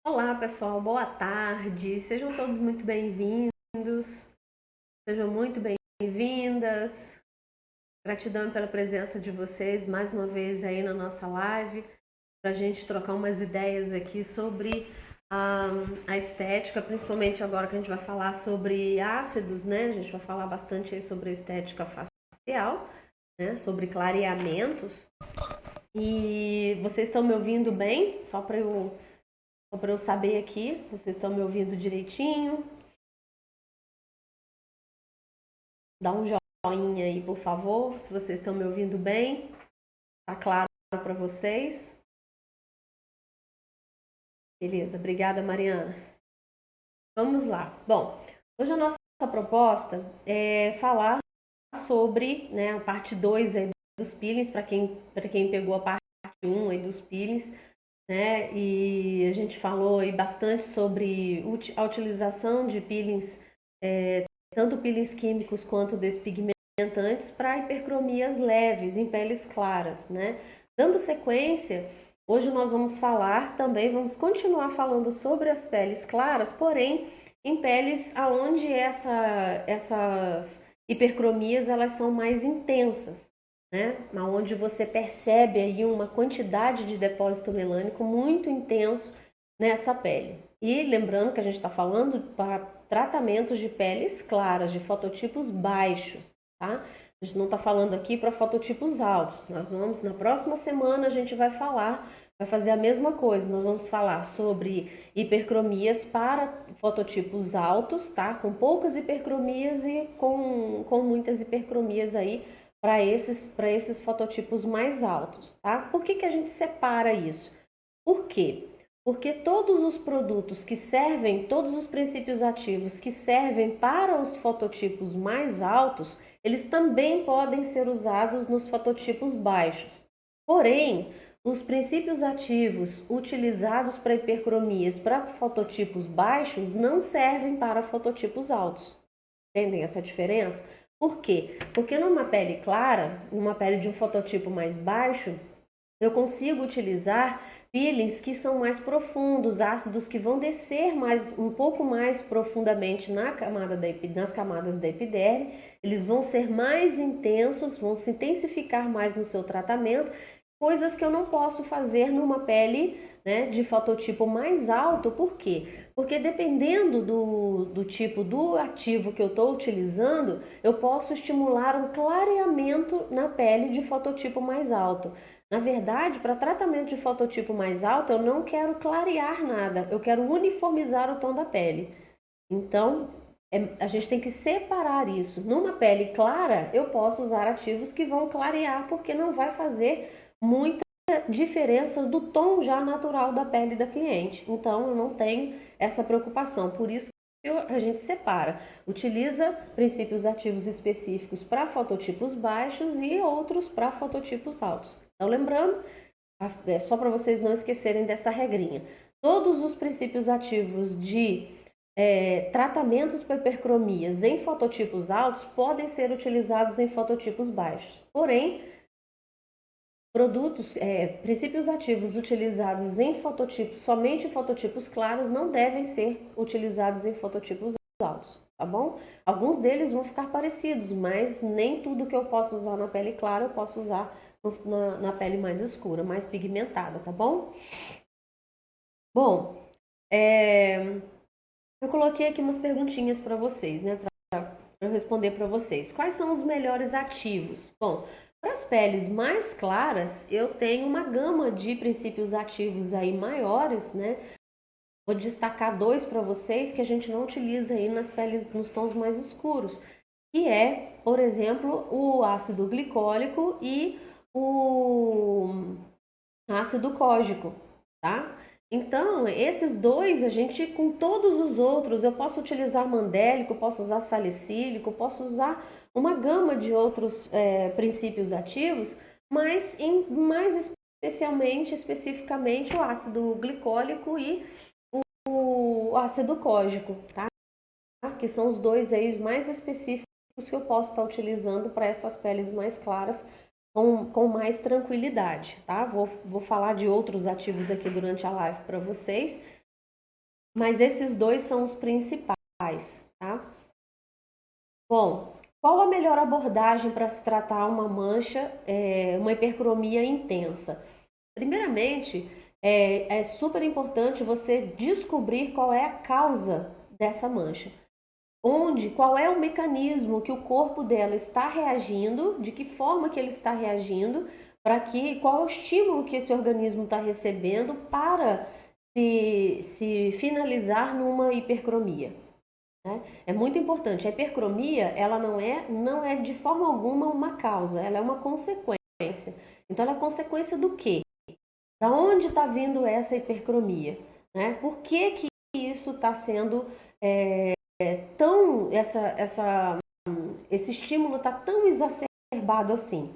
Olá, pessoal, boa tarde. Sejam todos muito bem-vindos. Sejam muito bem-vindas. Gratidão pela presença de vocês mais uma vez aí na nossa live, para a gente trocar umas ideias aqui sobre a, a estética, principalmente agora que a gente vai falar sobre ácidos, né? A gente vai falar bastante aí sobre a estética facial, né? Sobre clareamentos. E vocês estão me ouvindo bem? Só para eu saber aqui, vocês estão me ouvindo direitinho? Dá um joinha aí, por favor, se vocês estão me ouvindo bem. Tá claro para vocês? Beleza, obrigada, Mariana. Vamos lá. Bom, hoje a nossa proposta é falar sobre, né, a parte 2 aí dos peelings, para quem pegou a parte um aí dos peelings, né? E a gente falou aí bastante sobre a utilização de peelings, tanto peelings químicos quanto despigmentantes para hipercromias leves em peles claras, né? Dando sequência, hoje nós vamos continuar falando sobre as peles claras, porém em peles aonde essas hipercromias elas são mais intensas, né? Onde você percebe aí uma quantidade de depósito melânico muito intenso nessa pele. E lembrando que a gente está falando para tratamentos de peles claras, de fototipos baixos, tá? A gente não está falando aqui para fototipos altos. Na próxima semana a gente vai fazer a mesma coisa. Nós vamos falar sobre hipercromias para fototipos altos, tá? Com poucas hipercromias e com muitas hipercromias aí para esses fototipos mais altos, tá? Por que a gente separa isso? Por quê? Porque todos os produtos que servem, todos os princípios ativos que servem para os fototipos mais altos, eles também podem ser usados nos fototipos baixos. Porém, os princípios ativos utilizados para hipercromias para fototipos baixos não servem para fototipos altos. Entendem essa diferença? Por quê? Porque numa pele clara, numa pele de um fototipo mais baixo, eu consigo utilizar peelings que são mais profundos, ácidos que vão descer um pouco mais profundamente nas camadas da epiderme, eles vão ser mais intensos, vão se intensificar mais no seu tratamento, coisas que eu não posso fazer numa pele, né, de fototipo mais alto. Por quê? Porque dependendo do tipo do ativo que eu estou utilizando, eu posso estimular um clareamento na pele de fototipo mais alto. Na verdade, para tratamento de fototipo mais alto, eu não quero clarear nada, eu quero uniformizar o tom da pele. Então, a gente tem que separar isso. Numa pele clara, eu posso usar ativos que vão clarear, porque não vai fazer muita diferença do tom já natural da pele da cliente. Então, eu não tenho essa preocupação. Por isso a gente separa. Utiliza princípios ativos específicos para fototipos baixos e outros para fototipos altos. Então, lembrando, só para vocês não esquecerem dessa regrinha. Todos os princípios ativos de tratamentos para hipercromias em fototipos altos podem ser utilizados em fototipos baixos. Porém, princípios ativos utilizados em fototipos, somente em fototipos claros, não devem ser utilizados em fototipos altos, tá bom? Alguns deles vão ficar parecidos, mas nem tudo que eu posso usar na pele clara eu posso usar na pele mais escura, mais pigmentada, tá bom? Bom, eu coloquei aqui umas perguntinhas para vocês, né? Para eu responder para vocês. Quais são os melhores ativos? Bom, para as peles mais claras, eu tenho uma gama de princípios ativos aí maiores, né? Vou destacar dois para vocês que a gente não utiliza aí nas peles nos tons mais escuros, que é, por exemplo, o ácido glicólico e o ácido cógico, tá? Então, esses dois, a gente, com todos os outros, eu posso utilizar mandélico, posso usar salicílico, posso usar uma gama de outros princípios ativos, mas mais especificamente o ácido glicólico e o ácido cógico, tá? Que são os dois aí mais específicos que eu posso estar utilizando para essas peles mais claras com mais tranquilidade, tá? Vou falar de outros ativos aqui durante a live para vocês, mas esses dois são os principais, tá? Bom, qual a melhor abordagem para se tratar uma mancha, uma hipercromia intensa? Primeiramente, é super importante você descobrir qual é a causa dessa mancha. Qual é o mecanismo que o corpo dela está reagindo, de que forma que ele está reagindo, qual é o estímulo que esse organismo está recebendo para se finalizar numa hipercromia. Né? É muito importante. A hipercromia, ela não é de forma alguma uma causa, ela é uma consequência. Então, ela é consequência do quê? Da onde está vindo essa hipercromia? Né? Por que isso está sendo tão esse estímulo está tão exacerbado assim?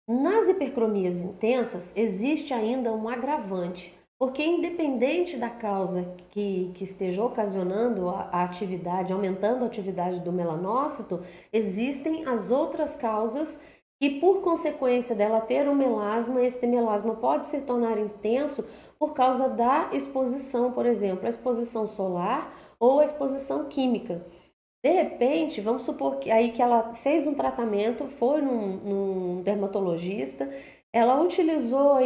Nas hipercromias intensas existe ainda um agravante, porque independente da causa que esteja ocasionando a atividade, aumentando a atividade do melanócito, existem as outras causas que, por consequência dela ter um melasma, esse melasma pode se tornar intenso por causa da exposição, por exemplo, a exposição solar ou a exposição química. De repente, vamos supor que aí que ela fez um tratamento, foi num dermatologista, ela utilizou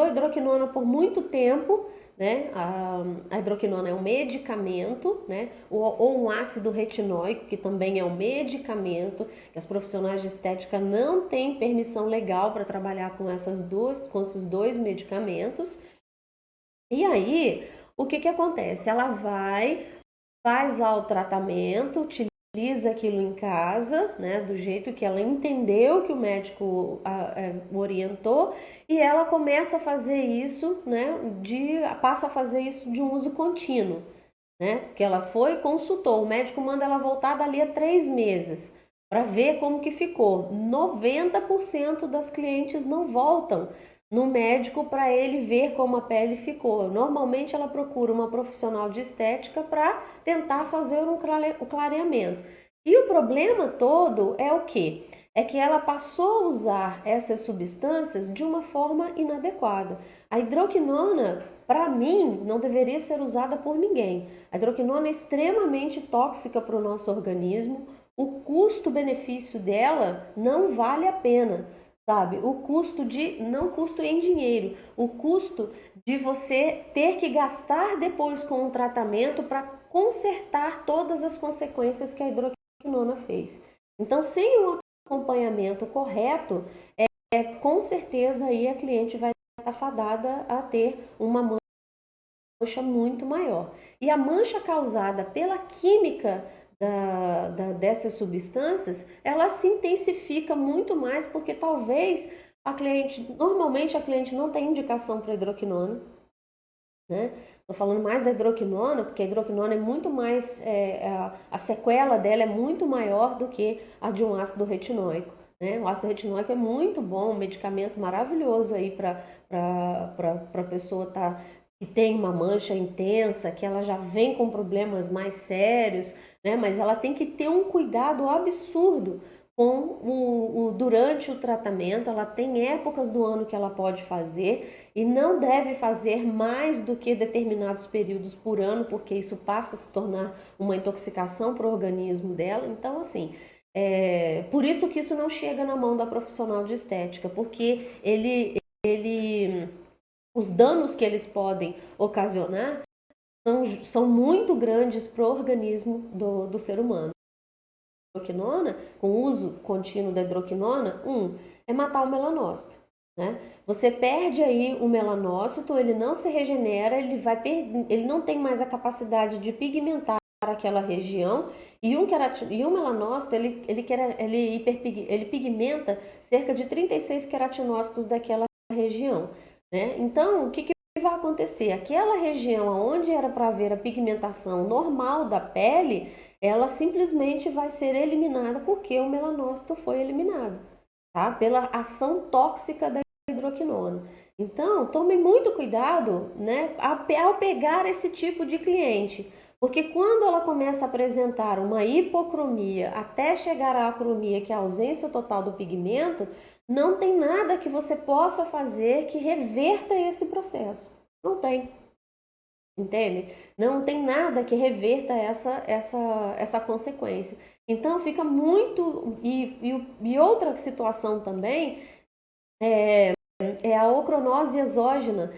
hidroquinona por muito tempo, né? A hidroquinona é um medicamento, né? Ou um ácido retinóico, que também é um medicamento, que as profissionais de estética não têm permissão legal para trabalhar com com esses dois medicamentos. E aí, o que acontece? Ela faz lá o tratamento, utiliza aquilo em casa, né, do jeito que ela entendeu que o médico orientou, e ela começa a fazer isso, né, passa a fazer isso de um uso contínuo, né, porque ela foi e consultou, o médico manda ela voltar dali a 3 meses, para ver como que ficou. 90% das clientes não voltam no médico para ele ver como a pele ficou. Normalmente ela procura uma profissional de estética para tentar fazer o clareamento. E o problema todo é o quê? É que ela passou a usar essas substâncias de uma forma inadequada. A hidroquinona, para mim, não deveria ser usada por ninguém. A hidroquinona é extremamente tóxica para o nosso organismo. O custo-benefício dela não vale a pena. Sabe, não custo em dinheiro, o custo de você ter que gastar depois com o tratamento para consertar todas as consequências que a hidroquinona fez. Então, sem um acompanhamento correto, com certeza aí a cliente vai estar fadada a ter uma mancha muito maior. E a mancha causada pela química dessas substâncias, ela se intensifica muito mais, porque talvez normalmente a cliente não tem indicação para hidroquinona, né? Estou falando mais da hidroquinona, porque a hidroquinona é muito mais, a sequela dela é muito maior do que a de um ácido retinóico, né? O ácido retinóico é muito bom, um medicamento maravilhoso aí para a pessoa que tem uma mancha intensa, que ela já vem com problemas mais sérios, né? Mas ela tem que ter um cuidado absurdo durante o tratamento. Ela tem épocas do ano que ela pode fazer e não deve fazer mais do que determinados períodos por ano, porque isso passa a se tornar uma intoxicação para o organismo dela. Então, assim, por isso que isso não chega na mão da profissional de estética, porque os danos que eles podem ocasionar são muito grandes para o organismo do ser humano. Hidroquinona, com o uso contínuo da hidroquinona, é matar o melanócito, né? Você perde aí o melanócito, ele não se regenera, ele não tem mais a capacidade de pigmentar aquela região, e o melanócito, ele pigmenta cerca de 36 queratinócitos daquela região, né? Então, o que vai acontecer? Aquela região onde era para haver a pigmentação normal da pele, ela simplesmente vai ser eliminada porque o melanócito foi eliminado, tá? Pela ação tóxica da hidroquinona. Então, tome muito cuidado, né, ao pegar esse tipo de cliente, porque quando ela começa a apresentar uma hipocromia até chegar à acromia, que é a ausência total do pigmento, não tem nada que você possa fazer que reverta esse processo. Não tem. entende? Não tem nada que reverta essa consequência. Então fica muito. E outra situação também é a ocronose exógena,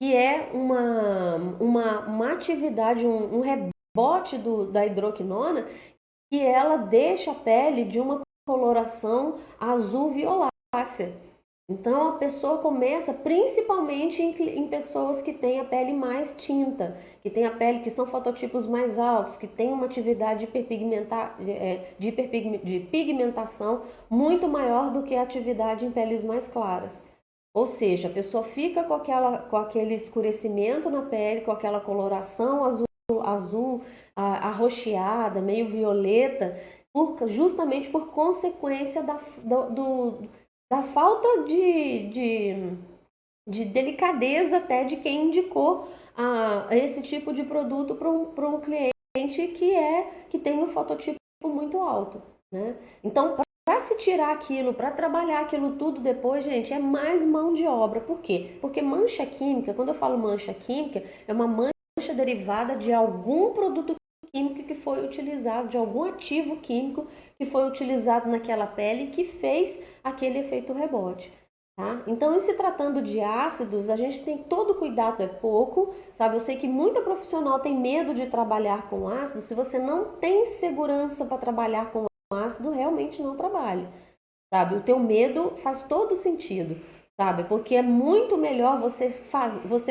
que é uma atividade, um rebote da hidroquinona, que ela deixa a pele de uma coloração azul violácea. Então a pessoa começa, principalmente em pessoas que têm a pele mais tinta, que tem a pele que são fototipos mais altos, que tem uma atividade de pigmentação muito maior do que a atividade em peles mais claras. Ou seja, a pessoa fica com aquele escurecimento na pele, com aquela coloração azul arroxeada, meio violeta, justamente por consequência da falta de delicadeza até de quem indicou esse tipo de produto para um cliente que tem um fototipo muito alto, né? Então, para se tirar aquilo, para trabalhar aquilo tudo depois, gente, é mais mão de obra. Por quê? Porque mancha química, quando eu falo mancha química, é uma mancha derivada de algum produto químico que foi utilizado, de algum ativo químico que foi utilizado naquela pele que fez aquele efeito rebote. Tá? Então, em se tratando de ácidos, a gente tem todo cuidado, é pouco, sabe? Eu sei que muita profissional tem medo de trabalhar com ácido. Se você não tem segurança para trabalhar com ácido, realmente não trabalhe, sabe? O teu medo faz todo sentido, sabe? Porque é muito melhor você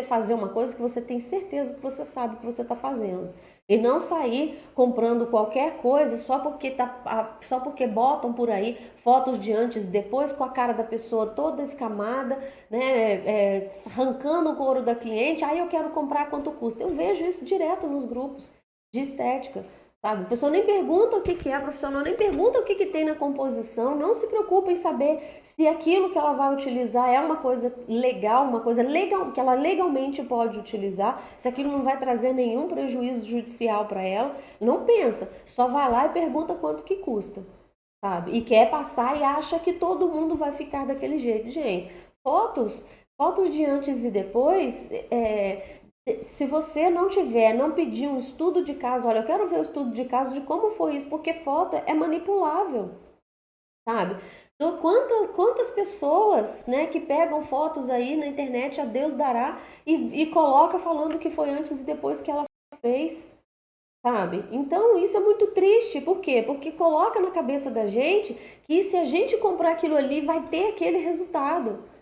fazer uma coisa que você tem certeza que você sabe que você está fazendo. E não sair comprando qualquer coisa só porque botam por aí fotos de antes e depois com a cara da pessoa toda escamada, né, arrancando o couro da cliente. Aí eu quero comprar, quanto custa? Eu vejo isso direto nos grupos de estética. Sabe? A pessoa nem pergunta o que é, a profissional nem pergunta o que tem na composição, não se preocupa em saber se aquilo que ela vai utilizar é uma coisa legal, uma coisa legal, que ela legalmente pode utilizar, se aquilo não vai trazer nenhum prejuízo judicial para ela. Não pensa, só vai lá e pergunta quanto que custa, sabe? E quer passar e acha que todo mundo vai ficar daquele jeito. Gente, fotos de antes e depois, se você não pedir um estudo de caso, olha, eu quero ver o estudo de caso de como foi isso, porque foto é manipulável, sabe? Então, quantas pessoas, né, que pegam fotos aí na internet, a Deus dará, e coloca falando que foi antes e depois que ela fez, sabe? Então, isso é muito triste, por quê? Porque coloca na cabeça da gente que se a gente comprar aquilo ali, vai ter aquele resultado.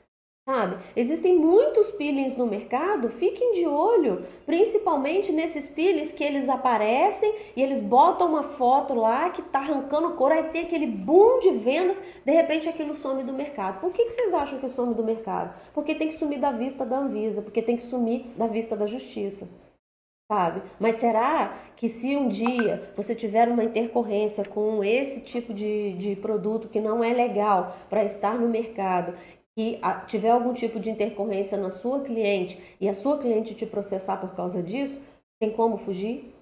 Sabe? Existem muitos peelings no mercado, fiquem de olho, principalmente nesses peelings que eles aparecem e eles botam uma foto lá que tá arrancando couro, aí tem aquele boom de vendas, de repente aquilo some do mercado. Por que vocês acham que some do mercado? Porque tem que sumir da vista da Anvisa, porque tem que sumir da vista da Justiça. Sabe? Mas será que se um dia você tiver uma intercorrência com esse tipo de produto que não é legal para estar no mercado, que tiver algum tipo de intercorrência na sua cliente e a sua cliente te processar por causa disso, tem como fugir?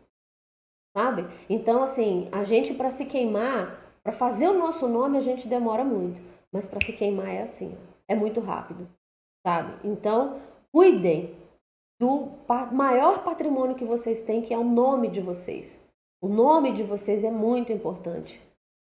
Sabe? Então, assim, a gente para se queimar, para fazer o nosso nome, a gente demora muito, mas para se queimar é assim, é muito rápido, sabe? Então, cuidem do maior patrimônio que vocês têm, que é o nome de vocês. O nome de vocês é muito importante,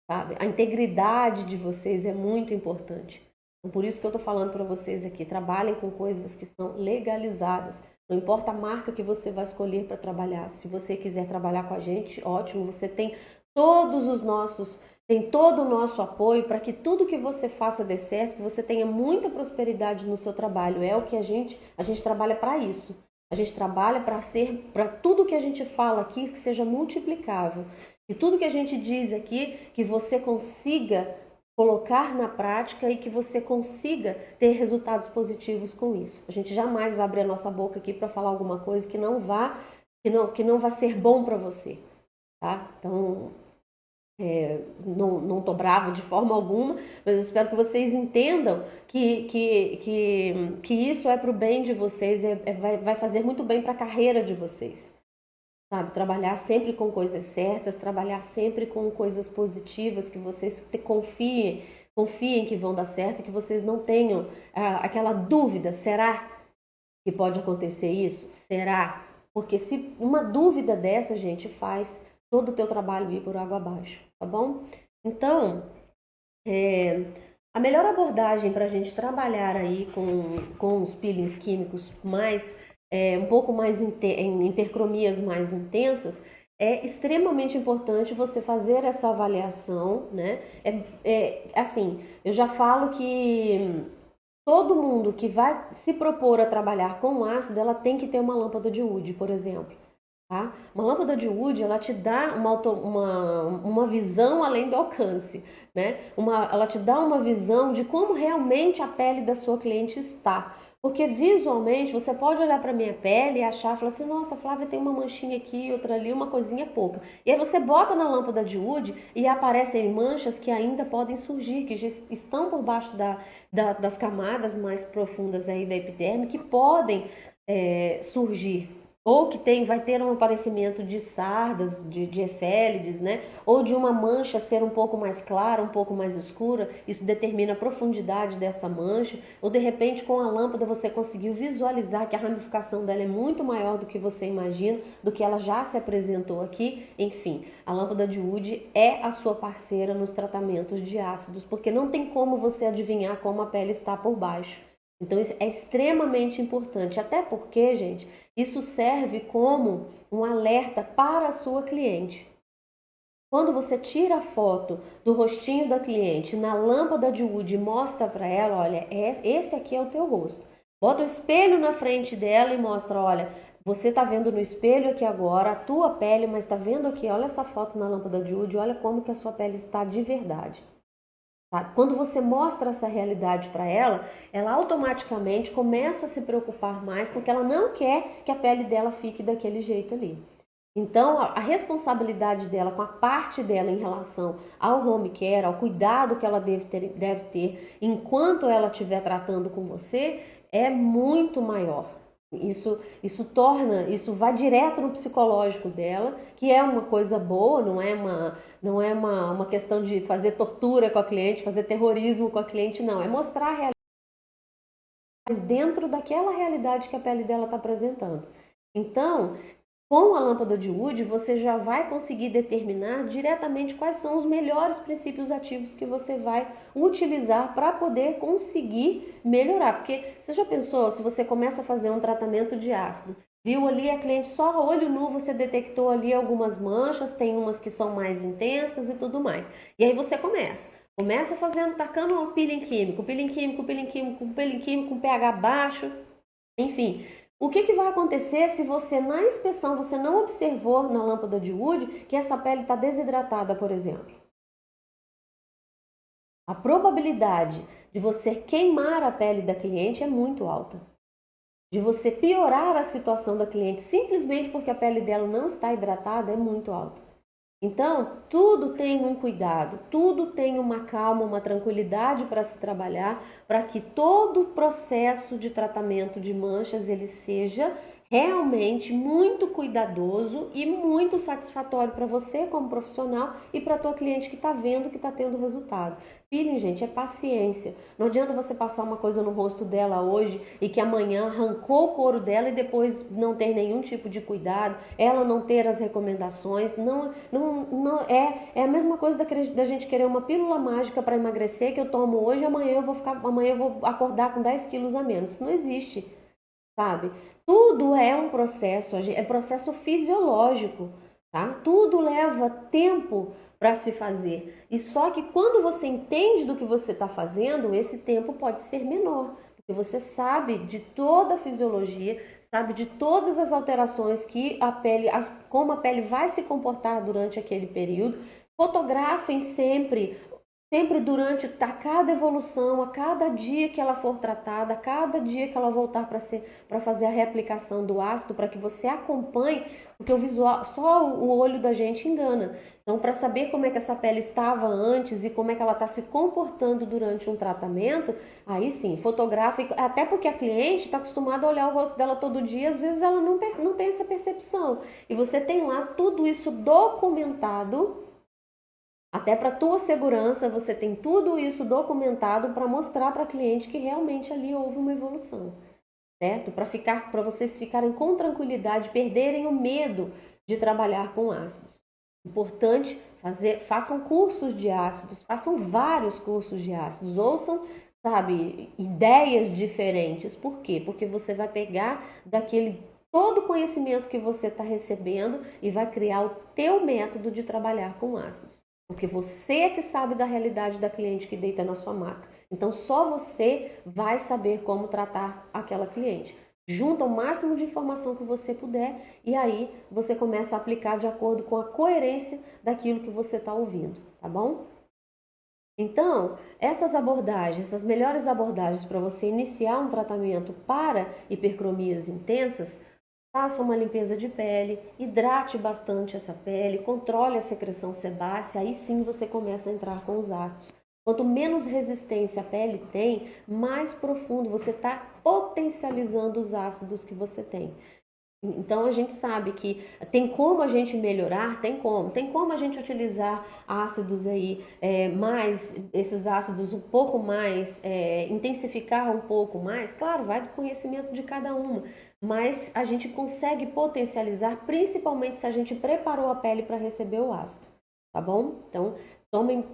sabe? A integridade de vocês é muito importante. Então, por isso que eu estou falando para vocês aqui, trabalhem com coisas que são legalizadas. Não importa a marca que você vai escolher para trabalhar. Se você quiser trabalhar com a gente, ótimo, você tem todo o nosso apoio para que tudo que você faça dê certo, que você tenha muita prosperidade no seu trabalho. É o que a gente trabalha para isso. A gente trabalha para tudo que a gente fala aqui que seja multiplicável. E tudo que a gente diz aqui, que você consiga colocar na prática e que você consiga ter resultados positivos com isso. A gente jamais vai abrir a nossa boca aqui para falar alguma coisa que não vá ser bom para você, tá? Então, não tô brava de forma alguma, mas eu espero que vocês entendam que isso é para o bem de vocês, vai fazer muito bem para a carreira de vocês. Sabe, trabalhar sempre com coisas certas, trabalhar sempre com coisas positivas, que vocês confiem que vão dar certo, que vocês não tenham aquela dúvida, será que pode acontecer isso? Será? Porque se uma dúvida dessa, gente, faz todo o teu trabalho ir por água abaixo, tá bom? Então, a melhor abordagem para a gente trabalhar aí com os peelings químicos mais, um pouco mais em hipercromias mais intensas, é extremamente importante você fazer essa avaliação, né? Assim, eu já falo que todo mundo que vai se propor a trabalhar com ácido, ela tem que ter uma lâmpada de Wood, por exemplo. Tá? Uma lâmpada de Wood, ela te dá uma visão além do alcance, né? Ela te dá uma visão de como realmente a pele da sua cliente está. Porque visualmente você pode olhar para minha pele e achar, falar assim, nossa, Flávia tem uma manchinha aqui, outra ali, uma coisinha pouca. E aí você bota na lâmpada de Wood e aparecem manchas que ainda podem surgir, que já estão por baixo das camadas mais profundas aí da epiderme, que podem surgir. Ou que vai ter um aparecimento de sardas, de efélides, né? Ou de uma mancha ser um pouco mais clara, um pouco mais escura, isso determina a profundidade dessa mancha. Ou de repente com a lâmpada você conseguiu visualizar que a ramificação dela é muito maior do que você imagina, do que ela já se apresentou aqui. Enfim, a lâmpada de Wood é a sua parceira nos tratamentos de ácidos, porque não tem como você adivinhar como a pele está por baixo. Então isso é extremamente importante, até porque, gente, isso serve como um alerta para a sua cliente. Quando você tira a foto do rostinho da cliente na lâmpada de Wood e mostra para ela, olha, esse aqui é o teu rosto. Bota o espelho na frente dela e mostra, olha, você está vendo no espelho aqui agora a tua pele, mas está vendo aqui, olha essa foto na lâmpada de Wood, olha como que a sua pele está de verdade. Tá? Quando você mostra essa realidade para ela, ela automaticamente começa a se preocupar mais, porque ela não quer que a pele dela fique daquele jeito ali. Então, a responsabilidade dela com a parte dela em relação ao home care, ao cuidado que ela deve ter enquanto ela estiver tratando com você, é muito maior. Isso vai direto no psicológico dela, que é uma coisa boa, não é uma questão de fazer tortura com a cliente, fazer terrorismo com a cliente, não. É mostrar a realidade dentro daquela realidade que a pele dela está apresentando. Então, com a lâmpada de Wood, você já vai conseguir determinar diretamente quais são os melhores princípios ativos que você vai utilizar para poder conseguir melhorar. Porque você já pensou, se você começa a fazer um tratamento de ácido, viu ali a cliente só a olho nu, você detectou ali algumas manchas, tem umas que são mais intensas e tudo mais. E aí você começa fazendo, tacando um peeling químico, com pH baixo, enfim. O que vai acontecer se você, na inspeção, você não observou na lâmpada de Wood que essa pele está desidratada, por exemplo? A probabilidade de você queimar a pele da cliente é muito alta. De você piorar a situação da cliente simplesmente porque a pele dela não está hidratada é muito alta. Então, tudo tem um cuidado, tudo tem uma calma, uma tranquilidade para se trabalhar, para que todo o processo de tratamento de manchas ele seja realmente muito cuidadoso e muito satisfatório para você como profissional e para a tua cliente que está vendo que está tendo resultado. Peeling, gente, é paciência. Não adianta você passar uma coisa no rosto dela hoje e que amanhã arrancou o couro dela e depois não ter nenhum tipo de cuidado, ela não ter as recomendações. Não é a mesma coisa da gente querer uma pílula mágica para emagrecer que eu tomo hoje e amanhã eu vou acordar com 10 quilos a menos. Isso não existe, sabe? Tudo é um processo, é processo fisiológico, tá? Tudo leva tempo para se fazer. E só que quando você entende do que você está fazendo, esse tempo pode ser menor, porque você sabe de toda a fisiologia, sabe de todas as alterações que a pele, como a pele vai se comportar durante aquele período. Fotografem sempre durante cada evolução, a cada dia que ela for tratada, a cada dia que ela voltar para fazer a reaplicação do ácido, para que você acompanhe, porque o visual, só o olho da gente engana. Então, para saber como é que essa pele estava antes e como é que ela está se comportando durante um tratamento, aí sim, fotografe, até porque a cliente está acostumada a olhar o rosto dela todo dia, às vezes ela não tem essa percepção. E você tem lá tudo isso documentado. Até para a tua segurança, você tem tudo isso documentado para mostrar para a cliente que realmente ali houve uma evolução. certo? Para vocês ficarem com tranquilidade, perderem o medo de trabalhar com ácidos. Importante façam cursos de ácidos, façam vários cursos de ácidos, ouçam, sabe, ideias diferentes. Por quê? Porque você vai pegar todo o conhecimento que você está recebendo e vai criar o teu método de trabalhar com ácidos. Porque você é que sabe da realidade da cliente que deita na sua maca. Então, só você vai saber como tratar aquela cliente. Junta o máximo de informação que você puder e aí você começa a aplicar de acordo com a coerência daquilo que você está ouvindo, tá bom? Então, essas melhores abordagens para você iniciar um tratamento para hipercromias intensas, faça uma limpeza de pele, hidrate bastante essa pele, controle a secreção sebácea, aí sim você começa a entrar com os ácidos. Quanto menos resistência a pele tem, mais profundo você está potencializando os ácidos que você tem. Então a gente sabe que tem como a gente melhorar, tem como a gente utilizar ácidos aí, mais esses ácidos um pouco mais, intensificar um pouco mais, claro, vai do conhecimento de cada uma, mas a gente consegue potencializar, principalmente se a gente preparou a pele para receber o ácido, tá bom? Então tomem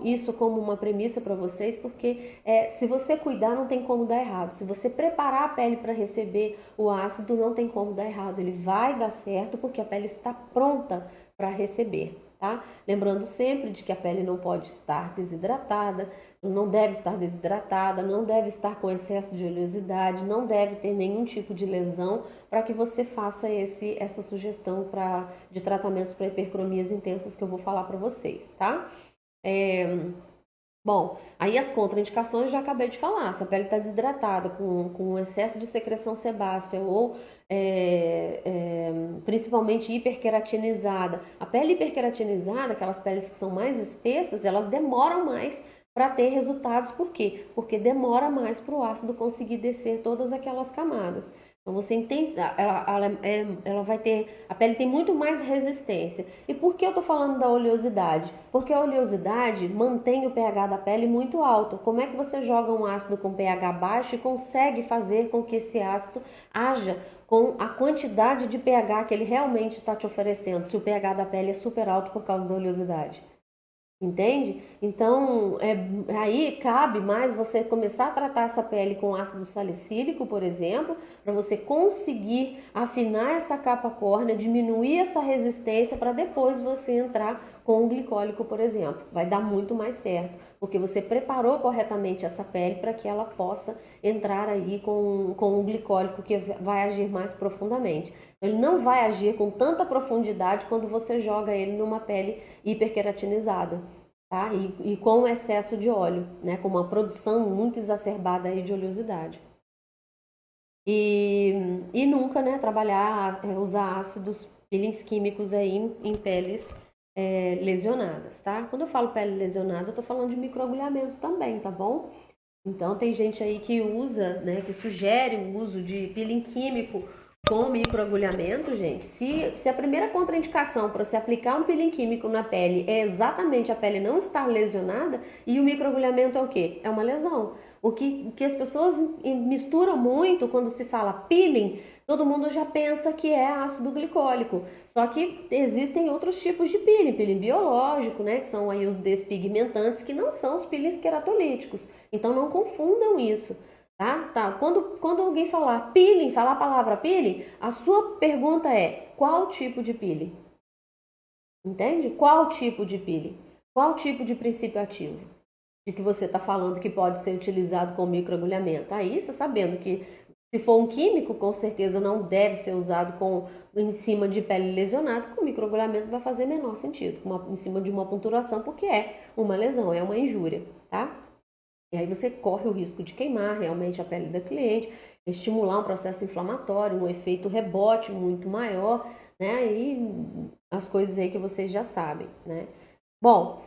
isso como uma premissa para vocês, porque se você cuidar não tem como dar errado. Se você preparar a pele para receber o ácido, não tem como dar errado. Ele vai dar certo porque a pele está pronta para receber, tá? Lembrando sempre de que a pele não pode estar desidratada, não deve estar desidratada, não deve estar com excesso de oleosidade, não deve ter nenhum tipo de lesão para que você faça essa sugestão de tratamentos para hipercromias intensas que eu vou falar para vocês, tá? Bom, aí as contraindicações eu já acabei de falar. Se a pele está desidratada, com excesso de secreção sebácea ou principalmente hiperkeratinizada. A pele hiperkeratinizada, aquelas peles que são mais espessas, elas demoram mais para ter resultados. Por quê? Porque demora mais para o ácido conseguir descer todas aquelas camadas. Então você entende, ela vai ter, a pele tem muito mais resistência. E por que eu estou falando da oleosidade? Porque a oleosidade mantém o pH da pele muito alto. Como é que você joga um ácido com pH baixo e consegue fazer com que esse ácido haja com a quantidade de pH que ele realmente está te oferecendo, se o pH da pele é super alto por causa da oleosidade? Entende? Então, aí cabe mais você começar a tratar essa pele com ácido salicílico, por exemplo, para você conseguir afinar essa capa córnea, diminuir essa resistência para depois você entrar com o glicólico, por exemplo. Vai dar muito mais certo, porque você preparou corretamente essa pele para que ela possa entrar aí com o glicólico que vai agir mais profundamente. Ele não vai agir com tanta profundidade quando você joga ele numa pele hiperkeratinizada, tá? E com excesso de óleo, né? Com uma produção muito exacerbada aí de oleosidade. E nunca, né, usar ácidos peelings químicos aí em peles lesionadas, tá? Quando eu falo pele lesionada, eu tô falando de microagulhamento também, tá bom? Então tem gente aí que usa, né, que sugere o uso de peeling químico com microagulhamento, gente. Se a primeira contraindicação para se aplicar um peeling químico na pele é exatamente a pele não estar lesionada, e o microagulhamento é o quê? É uma lesão. O que as pessoas misturam muito quando se fala peeling, todo mundo já pensa que é ácido glicólico. Só que existem outros tipos de peeling biológico, né, que são aí os despigmentantes, que não são os peelings queratolíticos. Então não confundam isso. Tá? Quando alguém falar peeling, falar a palavra peeling, a sua pergunta é: qual tipo de peeling? Entende? Qual tipo de peeling? Qual tipo de princípio ativo de que você está falando que pode ser utilizado com microagulhamento? Aí você sabendo que se for um químico, com certeza não deve ser usado em cima de pele lesionada, com microagulhamento vai fazer menor sentido, em cima de uma puncturação, porque é uma lesão, é uma injúria, tá? E aí você corre o risco de queimar realmente a pele da cliente, estimular um processo inflamatório, um efeito rebote muito maior, né? E as coisas aí que vocês já sabem, né? Bom,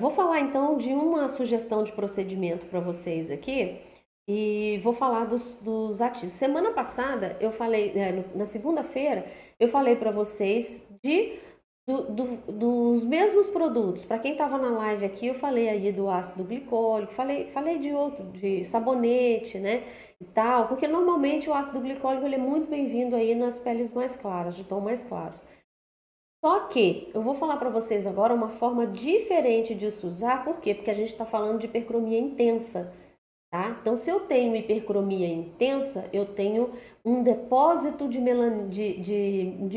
vou falar então de uma sugestão de procedimento para vocês aqui e vou falar dos ativos. Semana passada eu falei, na segunda-feira, eu falei para vocês dos mesmos produtos. Para quem estava na live aqui, eu falei aí do ácido glicólico, falei de outro, de sabonete, né, e tal, porque normalmente o ácido glicólico ele é muito bem-vindo aí nas peles mais claras, de tom mais claros. Só que eu vou falar para vocês agora uma forma diferente de se usar, por quê? Porque a gente está falando de hipercromia intensa. Tá? Então, se eu tenho hipercromia intensa, eu tenho um depósito de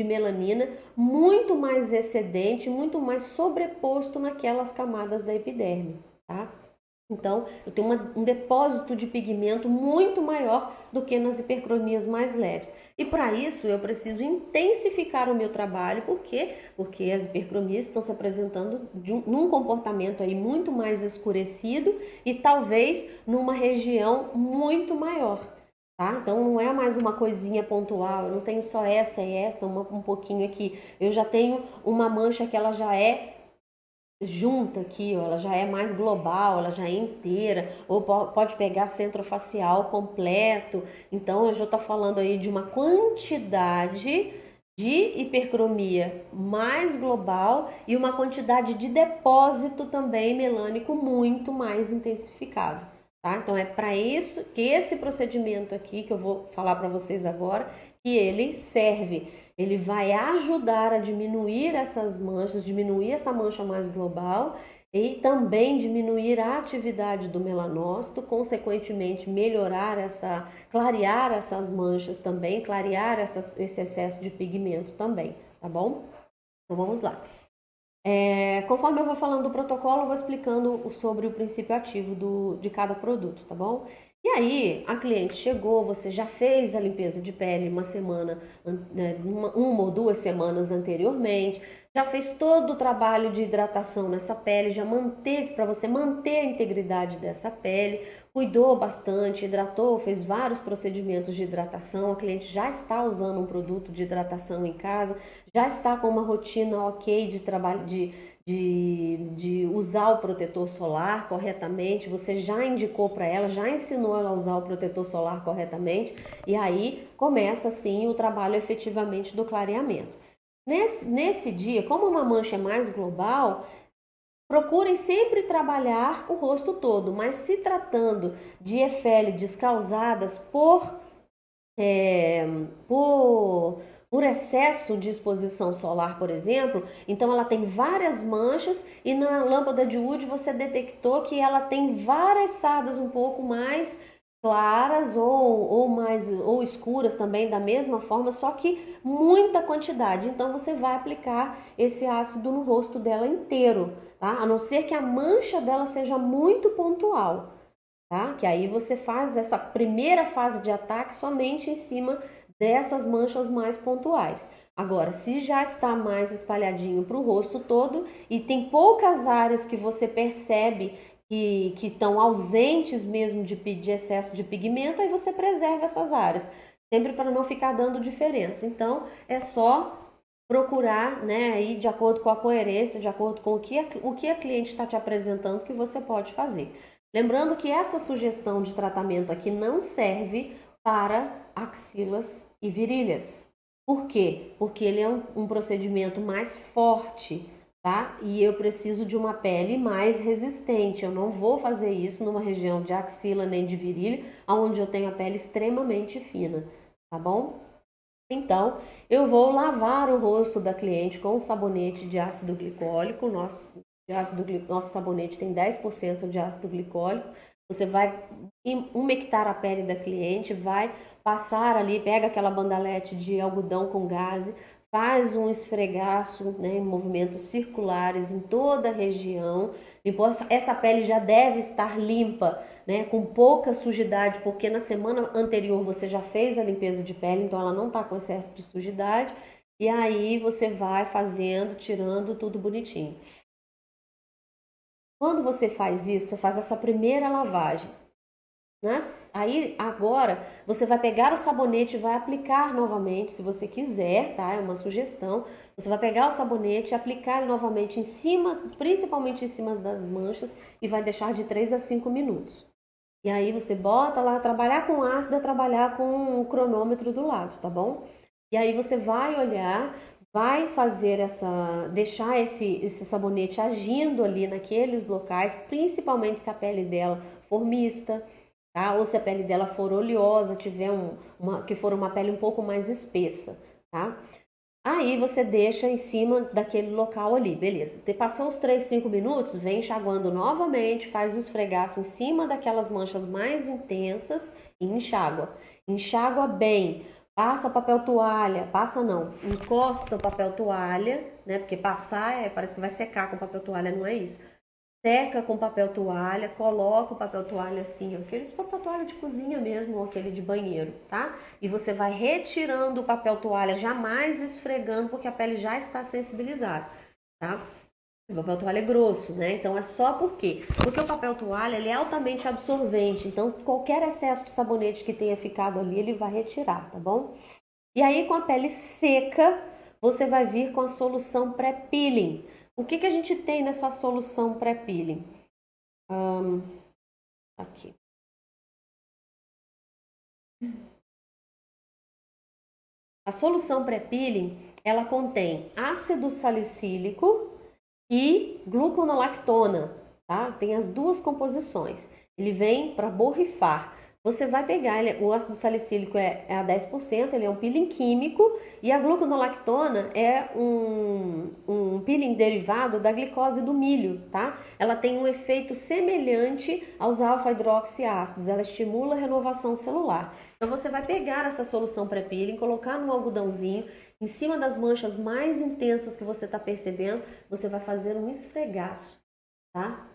melanina muito mais excedente, muito mais sobreposto naquelas camadas da epiderme. Tá? Então, eu tenho um depósito de pigmento muito maior do que nas hipercromias mais leves. E para isso, eu preciso intensificar o meu trabalho. Por quê? Porque as hipercromias estão se apresentando num comportamento aí muito mais escurecido e talvez numa região muito maior. Tá? Então, não é mais uma coisinha pontual, eu não tenho só essa e essa, um pouquinho aqui. Eu já tenho uma mancha que ela já é junta aqui, ó, ela já é mais global, ela já é inteira, ou pode pegar centrofacial completo. Então, eu já estou falando aí de uma quantidade de hipercromia mais global e uma quantidade de depósito também melânico muito mais intensificado. Tá? Então, é para isso que esse procedimento aqui que eu vou falar para vocês agora, que ele serve. Ele vai ajudar a diminuir essas manchas, diminuir essa mancha mais global e também diminuir a atividade do melanócito, consequentemente clarear essas manchas também, clarear esse excesso de pigmento também, tá bom? Então vamos lá. Conforme eu vou falando do protocolo, eu vou explicando sobre o princípio ativo de cada produto, tá bom? E aí, a cliente chegou, você já fez a limpeza de pele uma semana, uma ou 2 semanas anteriormente, já fez todo o trabalho de hidratação nessa pele, já manteve, para você manter a integridade dessa pele, cuidou bastante, hidratou, fez vários procedimentos de hidratação, a cliente já está usando um produto de hidratação em casa, já está com uma rotina ok de trabalho, de usar o protetor solar corretamente, você já indicou para ela, já ensinou ela a usar o protetor solar corretamente, e aí começa assim o trabalho efetivamente do clareamento. Nesse dia, como uma mancha é mais global, procurem sempre trabalhar o rosto todo, mas se tratando de efélides causadas por excesso de exposição solar, por exemplo, então ela tem várias manchas e na lâmpada de Wood você detectou que ela tem várias sardas um pouco mais claras ou escuras também da mesma forma, só que muita quantidade. Então você vai aplicar esse ácido no rosto dela inteiro, tá? A não ser que a mancha dela seja muito pontual, tá? Que aí você faz essa primeira fase de ataque somente em cima dessas manchas mais pontuais. Agora, se já está mais espalhadinho para o rosto todo e tem poucas áreas que você percebe que estão ausentes mesmo de excesso de pigmento, aí você preserva essas áreas, sempre para não ficar dando diferença. Então, é só procurar, né, aí de acordo com a coerência, de acordo com o que a cliente está te apresentando, que você pode fazer. Lembrando que essa sugestão de tratamento aqui não serve para axilas e virilhas. Por quê? Porque ele é um procedimento mais forte, tá? E eu preciso de uma pele mais resistente. Eu não vou fazer isso numa região de axila nem de virilha, onde eu tenho a pele extremamente fina, tá bom? Então, eu vou lavar o rosto da cliente com o sabonete de ácido glicólico. Nosso sabonete tem 10% de ácido glicólico. Você vai umectar a pele da cliente, vai passar ali, pega aquela bandalete de algodão com gaze, faz um esfregaço, né, em movimentos circulares em toda a região. Essa pele já deve estar limpa, né, com pouca sujidade, porque na semana anterior você já fez a limpeza de pele, então ela não está com excesso de sujidade. E aí você vai fazendo, tirando tudo bonitinho. Quando você faz isso, você faz essa primeira lavagem. Aí agora você vai pegar o sabonete e vai aplicar novamente, se você quiser, tá? É uma sugestão. Você vai pegar o sabonete e aplicar novamente em cima, principalmente em cima das manchas, e vai deixar de 3 a 5 minutos. E aí você bota lá, trabalhar com ácido é trabalhar com o cronômetro do lado, tá bom? E aí você vai olhar, vai fazer deixar esse sabonete agindo ali naqueles locais, principalmente se a pele dela for mista, tá? Ou se a pele dela for oleosa, tiver que for uma pele um pouco mais espessa, tá? Aí você deixa em cima daquele local ali, beleza. Passou os 3, 5 minutos, vem enxaguando novamente, faz o esfregaço em cima daquelas manchas mais intensas e enxágua. Enxágua bem, passa papel toalha, passa não, encosta o papel toalha, né? Porque passar parece que vai secar com papel toalha, não é isso. Seca com papel toalha, coloca o papel toalha assim, aqueles papel toalha de cozinha mesmo, ou aquele de banheiro, tá? E você vai retirando o papel toalha, jamais esfregando, porque a pele já está sensibilizada, tá? O papel toalha é grosso, né? Então é só por quê? Porque o papel toalha ele é altamente absorvente, então qualquer excesso de sabonete que tenha ficado ali, ele vai retirar, tá bom? E aí com a pele seca, você vai vir com a solução pré-peeling. O que a gente tem nessa solução pré-peeling? Aqui. A solução pré-peeling, ela contém ácido salicílico e gluconolactona, tá? Tem as duas composições. Ele vem para borrifar. Você vai pegar, o ácido salicílico é a 10%, ele é um peeling químico, e a gluconolactona é um peeling derivado da glicose do milho, tá? Ela tem um efeito semelhante aos alfa-hidroxiácidos, ela estimula a renovação celular. Então você vai pegar essa solução pré-peeling, colocar no algodãozinho, em cima das manchas mais intensas que você está percebendo, você vai fazer um esfregaço, tá?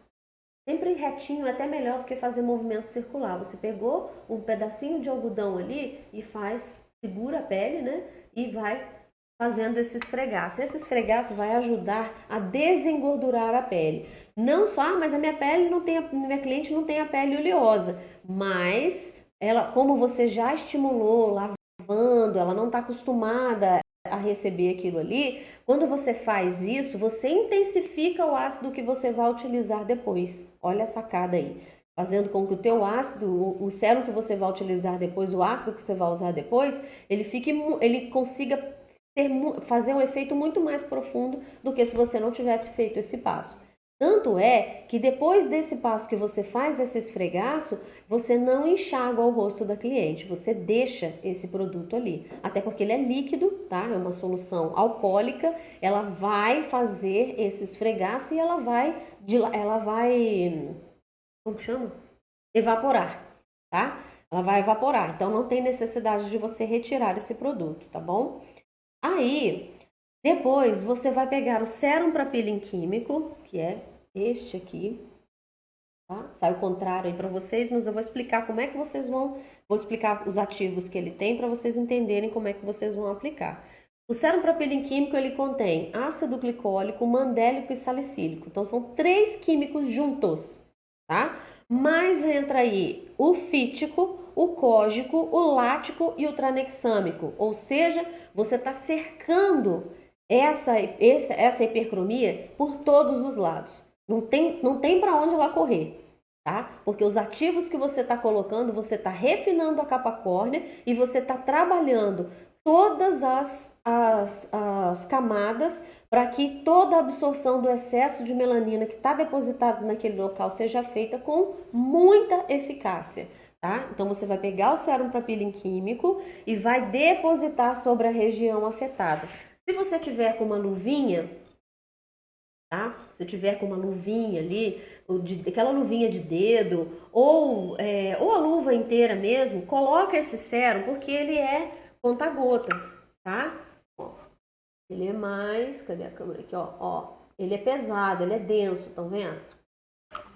Sempre retinho é até melhor do que fazer movimento circular. Você pegou um pedacinho de algodão ali e segura a pele, né? E vai fazendo esse esfregaço. Esse esfregaço vai ajudar a desengordurar a pele. Não só, mas a minha cliente não tem a pele oleosa, mas ela, como você já estimulou lavando, ela não está acostumada a receber aquilo ali, quando você faz isso, você intensifica o ácido que você vai utilizar depois. Olha a sacada aí. Fazendo com que o teu ácido, o sérum que você vai utilizar depois, o ácido que você vai usar depois, ele consiga fazer um efeito muito mais profundo do que se você não tivesse feito esse passo. Tanto é que depois desse passo que você faz esse esfregaço, você não enxágua o rosto da cliente, você deixa esse produto ali. Até porque ele é líquido, tá? É uma solução alcoólica, ela vai fazer esse esfregaço e ela vai como que chama? Evaporar, tá? Ela vai evaporar, então não tem necessidade de você retirar esse produto, tá bom? Aí, depois você vai pegar o sérum para peeling químico, que é este aqui, tá? Sai o contrário aí para vocês, mas eu vou explicar como é que vou explicar os ativos que ele tem para vocês entenderem como é que vocês vão aplicar. O sérum para peeling químico, ele contém ácido glicólico, mandélico e salicílico. Então, são 3 químicos juntos, tá? Mas entra aí o fítico, o cógico, o lático e o tranexâmico. Ou seja, você está cercando essa hipercromia por todos os lados. Não tem para onde ela correr, tá? Porque os ativos que você está colocando, você está refinando a capa córnea e você está trabalhando todas as camadas para que toda a absorção do excesso de melanina que está depositado naquele local seja feita com muita eficácia, tá? Então você vai pegar o sérum para peeling químico e vai depositar sobre a região afetada. Se você tiver com uma luvinha, tá? Se tiver com uma luvinha ali, aquela luvinha de dedo, ou a luva inteira mesmo, coloca esse sérum, porque ele é conta-gotas, tá? Ó, ele é mais, cadê a câmera aqui, ó, ele é pesado, ele é denso, estão vendo?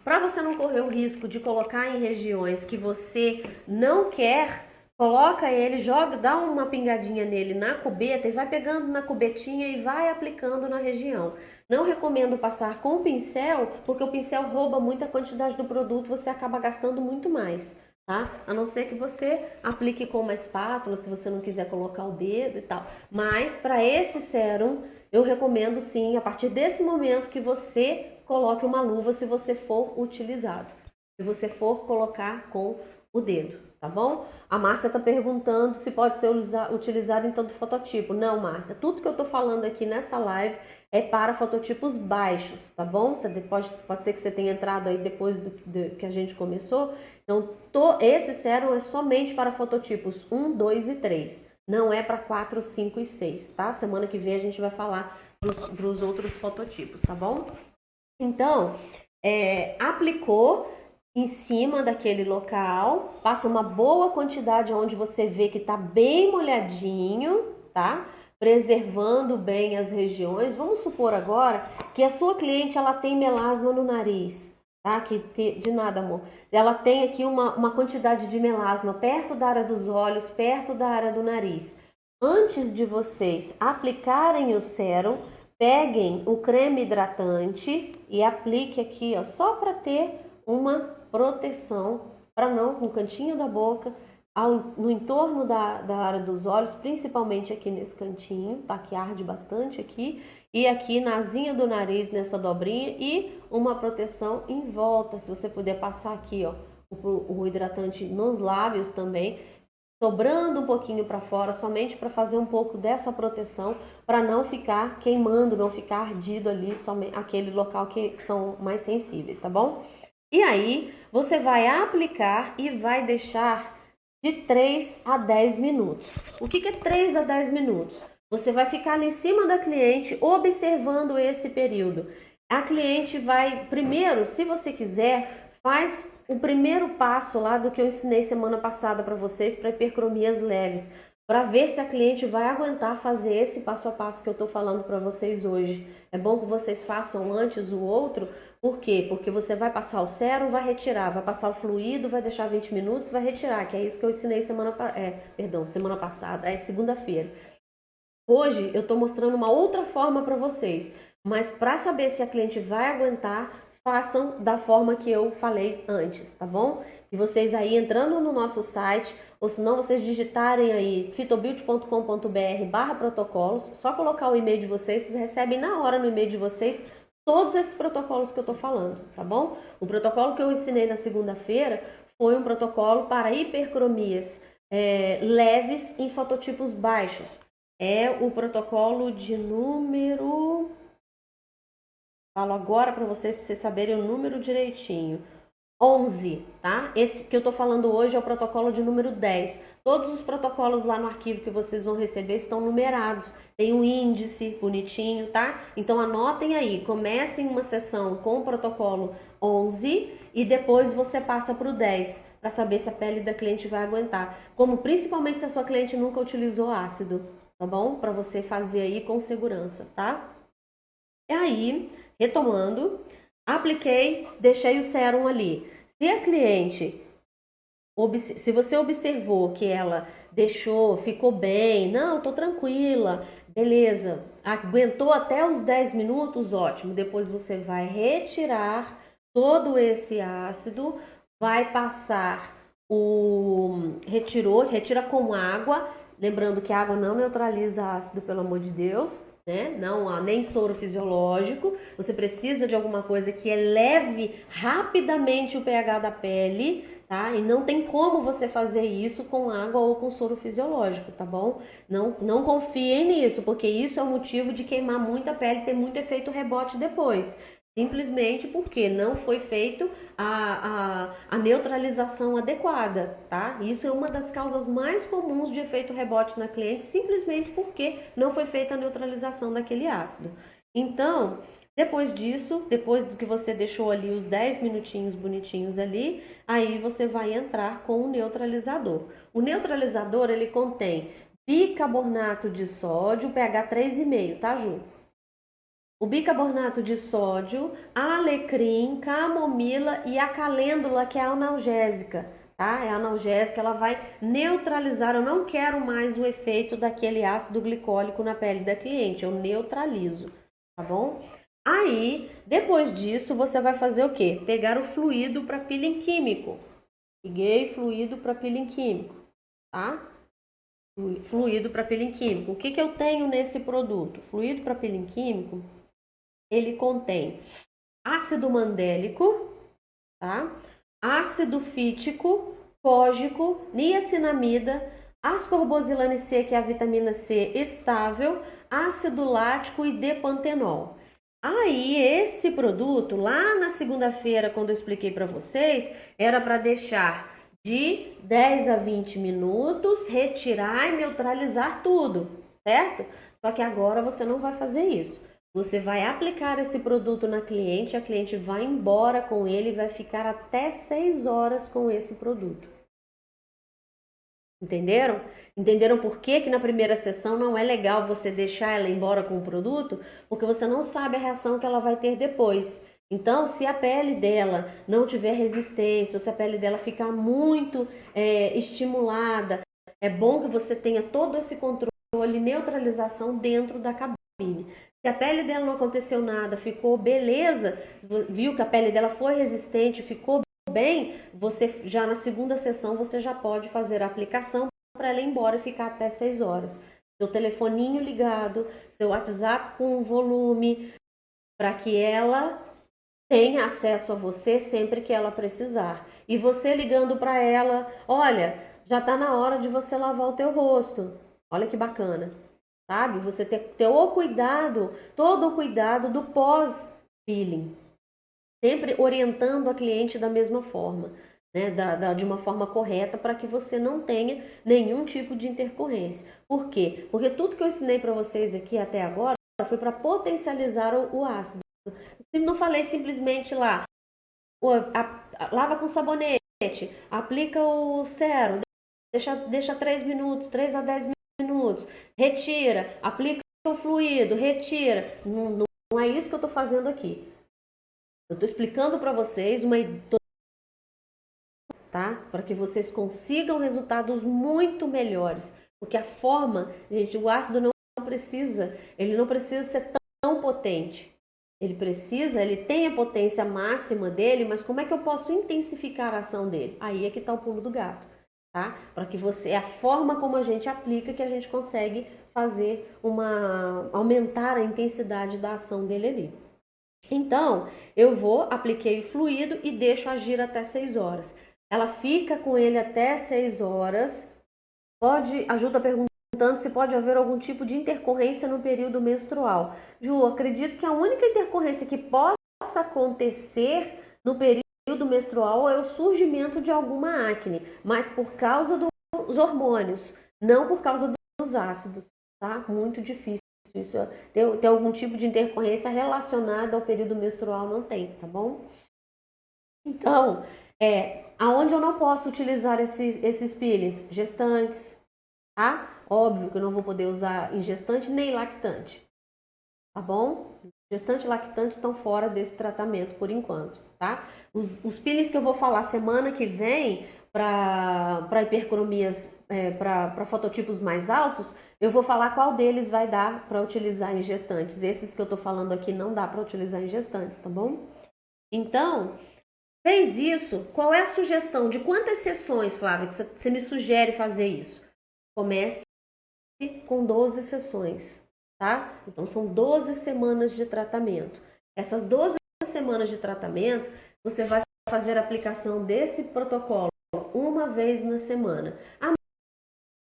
Para você não correr o risco de colocar em regiões que você não quer, coloca ele, dá uma pingadinha nele na cubeta e vai pegando na cubetinha e vai aplicando na região. Não recomendo passar com o pincel, porque o pincel rouba muita quantidade do produto, você acaba gastando muito mais, tá? A não ser que você aplique com uma espátula, se você não quiser colocar o dedo e tal. Mas para esse sérum, eu recomendo sim, a partir desse momento que você coloque uma luva se você for utilizado. Se você for colocar com o dedo, tá bom? A Márcia está perguntando se pode ser utilizado em tanto fototipo. Não, Márcia, tudo que eu estou falando aqui nessa live é para fototipos baixos, tá bom? Você pode ser que você tenha entrado aí depois que a gente começou. Então, esse sérum é somente para fototipos 1, 2 e 3. Não é para 4, 5 e 6, tá? Semana que vem a gente vai falar para os outros fototipos, tá bom? Então, aplicou em cima daquele local, passa uma boa quantidade onde você vê que tá bem molhadinho, tá? Preservando bem as regiões. Vamos supor agora que a sua cliente ela tem melasma no nariz, tá? De nada, amor. Ela tem aqui uma quantidade de melasma perto da área dos olhos, perto da área do nariz. Antes de vocês aplicarem o sérum, peguem o creme hidratante e aplique aqui, ó, só para ter uma proteção, para não, no cantinho da boca, no entorno da área dos olhos, principalmente aqui nesse cantinho, tá? Que arde bastante aqui, e aqui na asinha do nariz, nessa dobrinha, e uma proteção em volta, se você puder passar aqui, ó, o hidratante nos lábios também, sobrando um pouquinho para fora, somente para fazer um pouco dessa proteção, para não ficar queimando, não ficar ardido ali, somente aquele local que são mais sensíveis, tá bom? E aí, você vai aplicar e vai deixar de 3 a 10 minutos. O que é 3 a 10 minutos? Você vai ficar ali em cima da cliente, observando esse período. A cliente vai, primeiro, se você quiser, faz o primeiro passo lá do que eu ensinei semana passada para vocês, para hipercromias leves, para ver se a cliente vai aguentar fazer esse passo a passo que eu estou falando para vocês hoje. É bom que vocês façam antes o outro. Por quê? Porque você vai passar o sérum, vai retirar, vai passar o fluido, vai deixar 20 minutos, vai retirar, que é isso que eu ensinei semana passada, segunda-feira. Hoje eu estou mostrando uma outra forma para vocês, mas para saber se a cliente vai aguentar, façam da forma que eu falei antes, tá bom? E vocês aí entrando no nosso site, ou se não vocês digitarem aí fitobuild.com.br/protocolos, só colocar o e-mail de vocês recebem na hora no e-mail de vocês todos esses protocolos que eu tô falando, tá bom? O protocolo que eu ensinei na segunda-feira foi um protocolo para hipercromias leves em fototipos baixos. É o protocolo de número... Falo agora para vocês saberem o número direitinho. 11, tá? Esse que eu tô falando hoje é o protocolo de número 10. Todos os protocolos lá no arquivo que vocês vão receber estão numerados. Tem um índice bonitinho, tá? Então anotem aí, comecem uma sessão com o protocolo 11 e depois você passa para o 10, para saber se a pele da cliente vai aguentar. Como principalmente se a sua cliente nunca utilizou ácido, tá bom? Para você fazer aí com segurança, tá? E aí, retomando, apliquei, deixei o sérum ali. Se a cliente, se você observou que ela deixou, ficou bem, não, tô tranquila, beleza, aguentou até os 10 minutos, ótimo. Depois você vai retirar todo esse ácido, vai passar retira com água, lembrando que a água não neutraliza ácido, pelo amor de Deus, né? Não há nem soro fisiológico. Você precisa de alguma coisa que eleve rapidamente o pH da pele, tá? E não tem como você fazer isso com água ou com soro fisiológico, tá bom? Não confiem nisso, porque isso é o motivo de queimar muita pele e ter muito efeito rebote depois. Simplesmente porque não foi feito a neutralização adequada, tá? Isso é uma das causas mais comuns de efeito rebote na cliente, simplesmente porque não foi feita a neutralização daquele ácido. Então, depois disso, depois que você deixou ali os 10 minutinhos bonitinhos ali, aí você vai entrar com o neutralizador. O neutralizador, ele contém bicarbonato de sódio, pH 3,5, tá, Ju? O bicarbonato de sódio, alecrim, camomila e a calêndula, que é analgésica, tá? É analgésica, ela vai neutralizar. Eu não quero mais o efeito daquele ácido glicólico na pele da cliente, eu neutralizo, tá bom? Aí, depois disso, você vai fazer o quê? Pegar o fluido para peeling químico. Peguei fluido para peeling químico, tá? Fluido para peeling químico. O que eu tenho nesse produto? Fluido para peeling químico, ele contém ácido mandélico, tá? Ácido fítico, cógico, niacinamida, ascorbosilane C, que é a vitamina C estável, ácido lático e depantenol. Aí, esse produto, lá na segunda-feira, quando eu expliquei para vocês, era para deixar de 10 a 20 minutos, retirar e neutralizar tudo, certo? Só que agora você não vai fazer isso. Você vai aplicar esse produto na cliente, a cliente vai embora com ele e vai ficar até 6 horas com esse produto. Entenderam? Entenderam por que na primeira sessão não é legal você deixar ela embora com o produto? Porque você não sabe a reação que ela vai ter depois. Então, se a pele dela não tiver resistência, ou se a pele dela ficar muito estimulada, é bom que você tenha todo esse controle, neutralização dentro da cabine. Se a pele dela não aconteceu nada, ficou beleza, viu que a pele dela foi resistente, ficou bem, você já na segunda sessão você já pode fazer a aplicação para ela ir embora e ficar até 6 horas. Seu telefoninho ligado, seu WhatsApp com volume, para que ela tenha acesso a você sempre que ela precisar. E você ligando para ela, olha, já está na hora de você lavar o teu rosto. Olha que bacana, sabe? Você ter o cuidado, todo o cuidado do pós-peeling. Sempre orientando a cliente da mesma forma, né? De uma forma correta, para que você não tenha nenhum tipo de intercorrência. Por quê? Porque tudo que eu ensinei para vocês aqui até agora foi para potencializar o ácido. Eu não falei simplesmente lá, lava com sabonete, aplica o sérum, deixa 3 minutos, 3 a 10 minutos, retira, aplica o fluido, retira. Não é isso que eu estou fazendo aqui. Eu estou explicando para vocês tá? Para que vocês consigam resultados muito melhores. Porque a forma, gente, o ácido ele não precisa ser tão potente. Ele tem a potência máxima dele, mas como é que eu posso intensificar a ação dele? Aí é que está o pulo do gato, tá? Para que é a forma como a gente aplica que a gente consegue aumentar a intensidade da ação dele ali. Então, apliquei o fluido e deixo agir até 6 horas. Ela fica com ele até 6 horas. Ajuda perguntando se pode haver algum tipo de intercorrência no período menstrual. Ju, acredito que a única intercorrência que possa acontecer no período menstrual é o surgimento de alguma acne, mas por causa dos hormônios, não por causa dos ácidos, tá? Muito difícil. Isso tem algum tipo de intercorrência relacionada ao período menstrual, não tem, tá bom? Então, aonde eu não posso utilizar esses peelings? Gestantes, tá? Óbvio que eu não vou poder usar em gestante nem lactante, tá bom? Gestante e lactante estão fora desse tratamento por enquanto, tá? Os peelings que eu vou falar semana que vem para hipercromias, para fototipos mais altos, eu vou falar qual deles vai dar para utilizar em gestantes. Esses que eu tô falando aqui não dá para utilizar em gestantes, tá bom? Então, fez isso, qual é a sugestão? De quantas sessões, Flávia, que você me sugere fazer isso? Comece com 12 sessões, tá? Então, são 12 semanas de tratamento. Essas 12 semanas de tratamento, você vai fazer a aplicação desse protocolo uma vez na semana. Ah,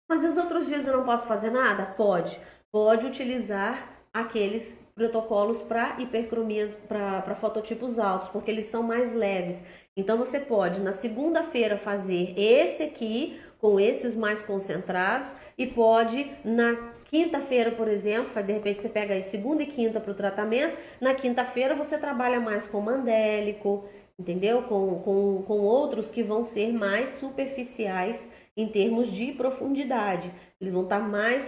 mas os outros dias eu não posso fazer nada? Pode utilizar aqueles protocolos para hipercromias, para fototipos altos, porque eles são mais leves. Então você pode na segunda-feira fazer esse aqui com esses mais concentrados e pode na quinta-feira, por exemplo, de repente você pega aí segunda e quinta para o tratamento, na quinta-feira você trabalha mais com mandélico, entendeu? Com outros que vão ser mais superficiais em termos de profundidade. Eles vão estar mais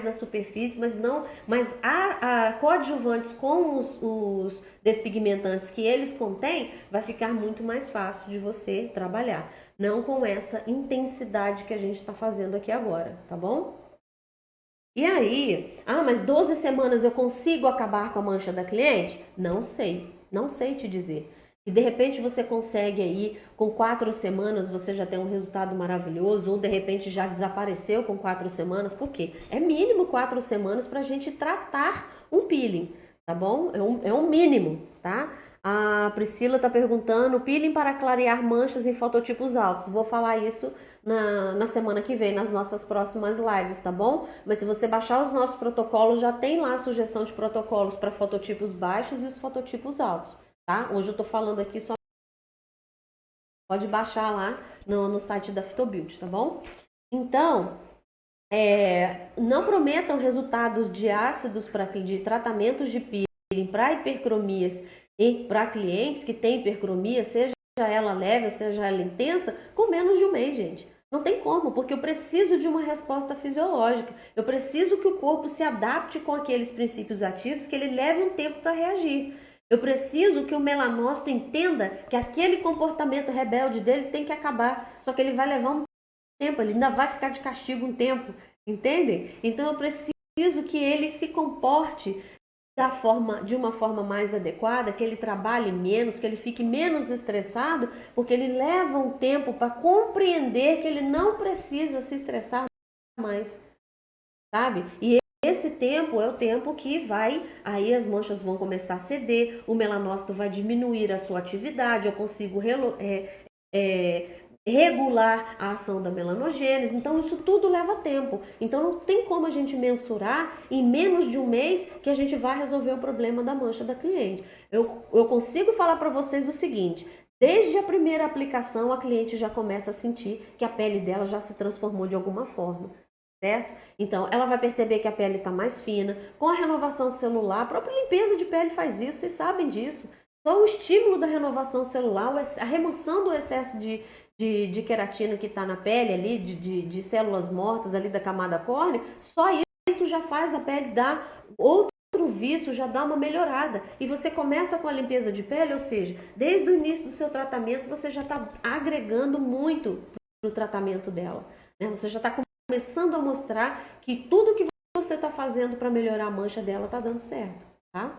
na superfície, mas a coadjuvantes com os despigmentantes que eles contêm, vai ficar muito mais fácil de você trabalhar. Não com essa intensidade que a gente está fazendo aqui agora, tá bom? E aí, mas 12 semanas eu consigo acabar com a mancha da cliente? Não sei te dizer. E de repente você consegue aí, com 4 semanas você já tem um resultado maravilhoso, ou de repente já desapareceu com 4 semanas, por quê? É mínimo 4 semanas para a gente tratar um peeling, tá bom? É um mínimo, tá? A Priscila está perguntando, peeling para clarear manchas em fototipos altos. Vou falar isso na semana que vem, nas nossas próximas lives, tá bom? Mas se você baixar os nossos protocolos, já tem lá a sugestão de protocolos para fototipos baixos e os fototipos altos, tá? Hoje eu tô falando aqui só... Pode baixar lá no site da Fitobuild, tá bom? Então, não prometam resultados de ácidos de tratamentos de peeling para hipercromias e para clientes que têm hipercromia, seja ela leve, seja ela intensa, com menos de um mês, gente. Não tem como, porque eu preciso de uma resposta fisiológica. Eu preciso que o corpo se adapte com aqueles princípios ativos, que ele leve um tempo para reagir. Eu preciso que o melanócito entenda que aquele comportamento rebelde dele tem que acabar. Só que ele vai levar um tempo, ele ainda vai ficar de castigo um tempo, entende? Então eu preciso que ele se comporte de uma forma mais adequada, que ele trabalhe menos, que ele fique menos estressado, porque ele leva um tempo para compreender que ele não precisa se estressar mais, sabe? E esse tempo é o tempo que aí as manchas vão começar a ceder, o melanócito vai diminuir a sua atividade, eu consigo regular a ação da melanogênese, então isso tudo leva tempo. Então não tem como a gente mensurar em menos de um mês que a gente vai resolver o problema da mancha da cliente. Eu consigo falar para vocês o seguinte: desde a primeira aplicação a cliente já começa a sentir que a pele dela já se transformou de alguma forma. Certo? Então, ela vai perceber que a pele está mais fina, com a renovação celular, a própria limpeza de pele faz isso, vocês sabem disso. Só o estímulo da renovação celular, a remoção do excesso de queratina que está na pele ali, de células mortas ali da camada córnea, só isso já faz a pele dar outro vício, já dá uma melhorada. E você começa com a limpeza de pele, ou seja, desde o início do seu tratamento, você já está agregando muito para o tratamento dela. Né? Você já está começando a mostrar que tudo que você está fazendo para melhorar a mancha dela está dando certo, tá?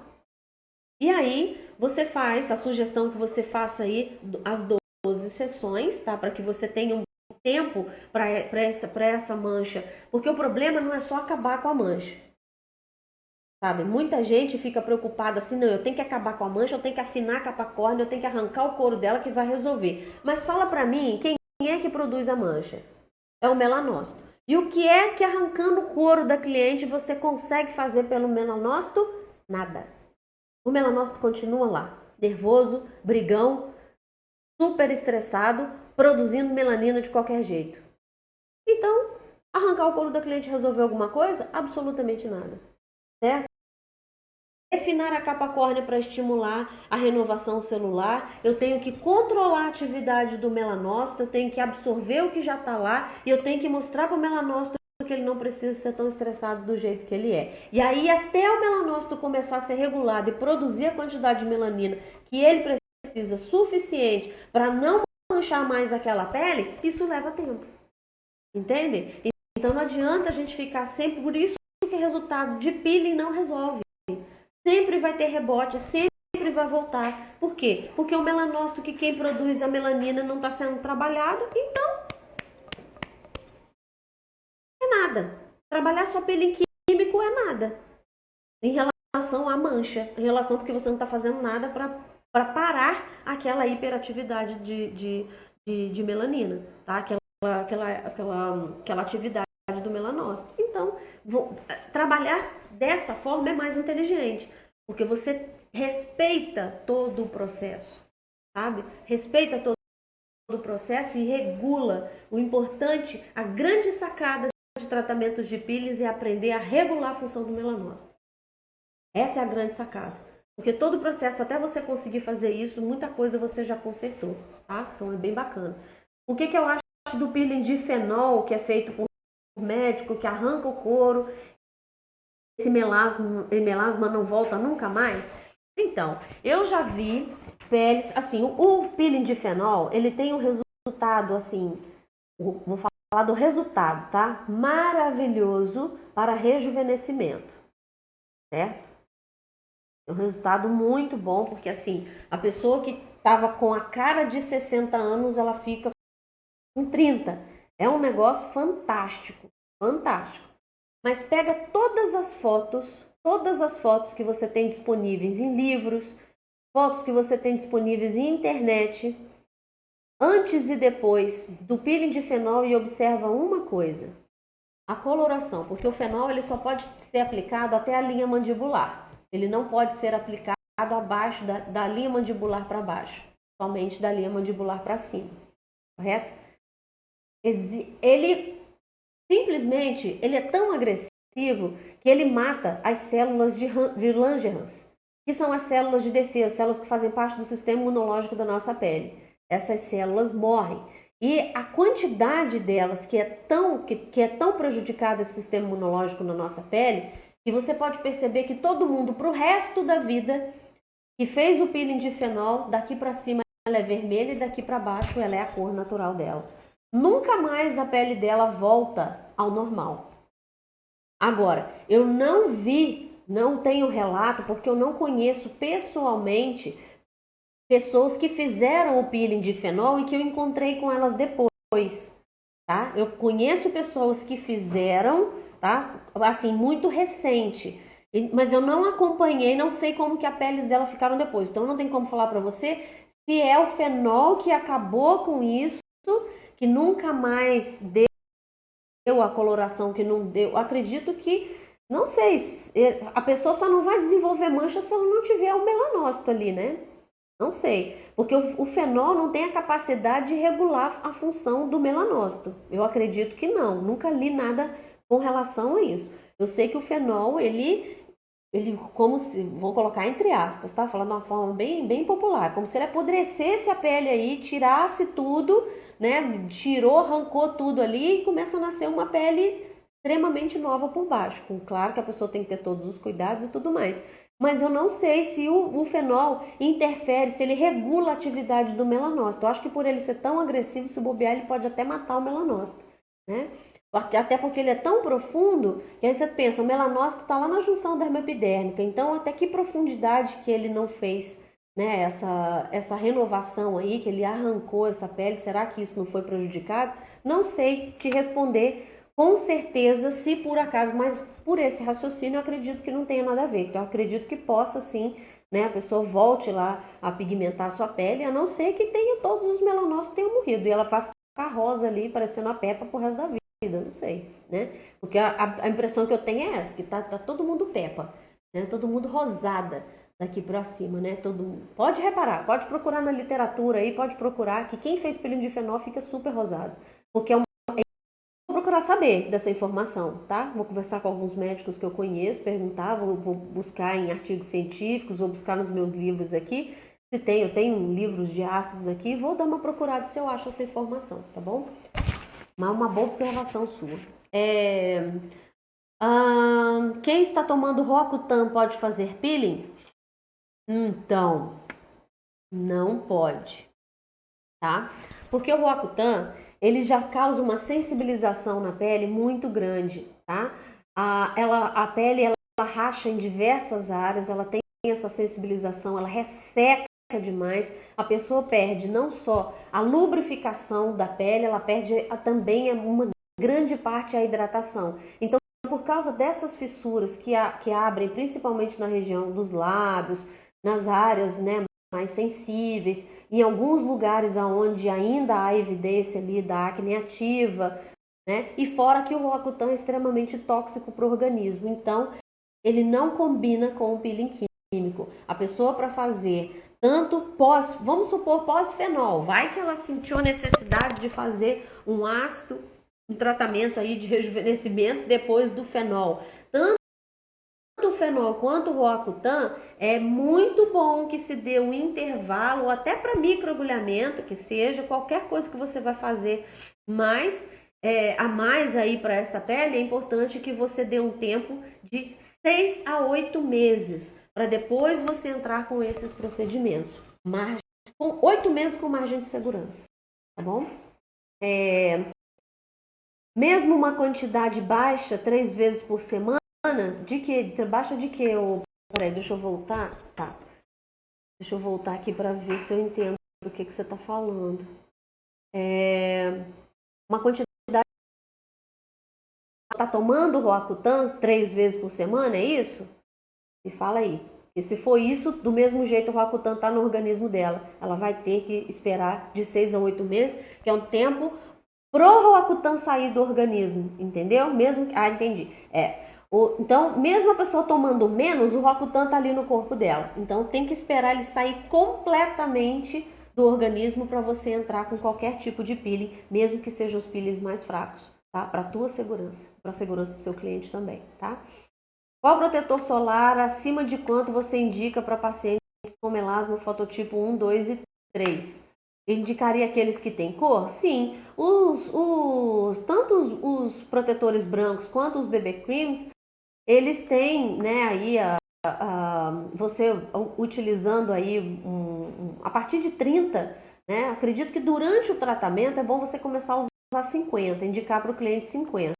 E aí, você faz a sugestão que você faça aí as 12 sessões, tá? Para que você tenha um tempo para essa mancha, porque o problema não é só acabar com a mancha, sabe? Muita gente fica preocupada assim, não, eu tenho que acabar com a mancha, eu tenho que afinar a capa córnea, eu tenho que arrancar o couro dela que vai resolver. Mas fala para mim, quem é que produz a mancha? É o melanócito. E o que é que arrancando o couro da cliente você consegue fazer pelo melanócito? Nada. O melanócito continua lá, nervoso, brigão, super estressado, produzindo melanina de qualquer jeito. Então, arrancar o couro da cliente resolveu alguma coisa? Absolutamente nada. Certo? Refinar a capa córnea para estimular a renovação celular, eu tenho que controlar a atividade do melanócito, eu tenho que absorver o que já está lá e eu tenho que mostrar para o melanócito que ele não precisa ser tão estressado do jeito que ele é. E aí, até o melanócito começar a ser regulado e produzir a quantidade de melanina que ele precisa suficiente para não manchar mais aquela pele, isso leva tempo. Entende? Então não adianta a gente ficar sempre, por isso que o resultado de peeling não resolve. Sempre vai ter rebote, sempre vai voltar. Por quê? Porque o melanócito, que quem produz a melanina, não está sendo trabalhado, então é nada. Trabalhar só peeling químico é nada. Em relação à mancha, em relação porque você não está fazendo nada para parar aquela hiperatividade de melanina, tá? Aquela atividade do melanócito. Então, trabalhar dessa forma é mais inteligente, porque você respeita todo o processo, sabe? Respeita todo o processo e regula. O importante, a grande sacada de tratamentos de peelings é aprender a regular a função do melanócito. Essa é a grande sacada. Porque todo o processo, até você conseguir fazer isso, muita coisa você já consertou, tá? Então é bem bacana. O que eu acho do peeling de fenol, que é feito por médico, que arranca o couro, esse melasma não volta nunca mais? Então, eu já vi peles, assim, o peeling de fenol, ele tem um resultado, assim, vou falar do resultado, tá? Maravilhoso para rejuvenescimento, certo? É um resultado muito bom, porque assim, a pessoa que estava com a cara de 60 anos, ela fica com 30. É um negócio fantástico, fantástico. Mas pega todas as fotos que você tem disponíveis em livros, fotos que você tem disponíveis em internet, antes e depois do peeling de fenol, e observa uma coisa: a coloração, porque o fenol ele só pode ser aplicado até a linha mandibular. Ele não pode ser aplicado abaixo da linha mandibular para baixo, somente da linha mandibular para cima, correto? Ele simplesmente ele é tão agressivo que ele mata as células de Langerhans, que são as células de defesa, células que fazem parte do sistema imunológico da nossa pele. Essas células morrem. E a quantidade delas que é tão prejudicada esse sistema imunológico na nossa pele, que você pode perceber que todo mundo, para o resto da vida, que fez o peeling de fenol, daqui para cima ela é vermelha e daqui para baixo ela é a cor natural dela. Nunca mais a pele dela volta ao normal. Agora, eu não tenho relato, porque eu não conheço pessoalmente pessoas que fizeram o peeling de fenol e que eu encontrei com elas depois, tá? Eu conheço pessoas que fizeram, tá? Assim, muito recente, mas eu não acompanhei, não sei como que a pele dela ficaram depois. Então, não tem como falar para você se é o fenol que acabou com isso, que nunca mais deu a coloração, que não deu. Eu acredito que, não sei, a pessoa só não vai desenvolver mancha se ela não tiver o melanócito ali, né? Não sei, porque o fenol não tem a capacidade de regular a função do melanócito. Eu acredito que não, nunca li nada com relação a isso. Eu sei que o fenol, ele como se, vou colocar entre aspas, tá? Falando de uma forma bem popular, como se ele apodrecesse a pele aí, tirasse tudo, né? Arrancou tudo ali e começa a nascer uma pele extremamente nova por baixo. Claro que a pessoa tem que ter todos os cuidados e tudo mais. Mas eu não sei se o fenol interfere, se ele regula a atividade do melanócito. Eu acho que por ele ser tão agressivo, se bobear, ele pode até matar o melanócito, né? Até porque ele é tão profundo, que aí você pensa, o melanócito está lá na junção dermoepidérmica, então até que profundidade que ele não fez, né, essa renovação aí, que ele arrancou essa pele, será que isso não foi prejudicado? Não sei te responder com certeza, se por acaso, mas por esse raciocínio eu acredito que não tenha nada a ver. Então, eu acredito que possa sim, né, a pessoa volte lá a pigmentar a sua pele, a não ser que tenha todos os melanócitos tenham morrido e ela vai ficar rosa ali, parecendo a Peppa pro resto da vida, não sei, né? Porque a impressão que eu tenho é essa, que tá todo mundo Peppa, né? Todo mundo rosada daqui pra cima, né? Pode reparar, pode procurar na literatura aí, pode procurar que quem fez peeling de fenol fica super rosado, porque é procurar saber dessa informação, tá? Vou conversar com alguns médicos que eu conheço, perguntar, vou buscar em artigos científicos, vou buscar nos meus livros aqui. Se tem, eu tenho livros de ácidos aqui, vou dar uma procurada se eu acho essa informação, tá bom? Mas uma boa observação sua. Quem está tomando Roacutan pode fazer peeling? Então, não pode, tá? Porque o Roacutan, ele já causa uma sensibilização na pele muito grande, tá? A pele, ela racha em diversas áreas, ela tem essa sensibilização, ela resseca demais, a pessoa perde não só a lubrificação da pele, ela perde também uma grande parte a hidratação. Então, por causa dessas fissuras que abrem principalmente na região dos lábios, nas áreas, né, mais sensíveis, em alguns lugares onde ainda há evidência ali da acne ativa, né? E fora que o Roacutan é extremamente tóxico para o organismo, então ele não combina com o peeling químico. A pessoa para fazer tanto vamos supor pós-fenol, vai que ela sentiu a necessidade de fazer um ácido, um tratamento aí de rejuvenescimento depois do fenol. Tanto o fenol quanto o Roacutan, é muito bom que se dê um intervalo, até para microagulhamento, que seja qualquer coisa que você vai fazer, mas a mais aí para essa pele, é importante que você dê um tempo de 6 a 8 meses, para depois você entrar com esses procedimentos. Com 8 meses com margem de segurança, tá bom? Mesmo uma quantidade baixa, 3 vezes por semana, de que? Baixa de que? Peraí, deixa eu voltar. Tá. Deixa eu voltar aqui para ver se eu entendo o que você está falando. Uma quantidade. Está tomando Roacutan 3 vezes por semana, é isso? Me fala aí. E se for isso, do mesmo jeito o Roacutan está no organismo dela. Ela vai ter que esperar de 6 a 8 meses, que é um tempo pro Roacutan sair do organismo, entendeu? Mesmo que... Ah, entendi. Então, mesmo a pessoa tomando menos, o Roacutan tá ali no corpo dela. Então, tem que esperar ele sair completamente do organismo para você entrar com qualquer tipo de peeling, mesmo que sejam os peelings mais fracos, tá? Para tua segurança, para a segurança do seu cliente também, tá? Qual protetor solar, acima de quanto você indica para pacientes com melasma fototipo 1, 2 e 3? Indicaria aqueles que têm cor? Sim. Tanto os protetores brancos quanto os BB Creams, eles têm, né, aí você utilizando aí a partir de 30, né? Acredito que durante o tratamento é bom você começar a usar 50, indicar para o cliente 50.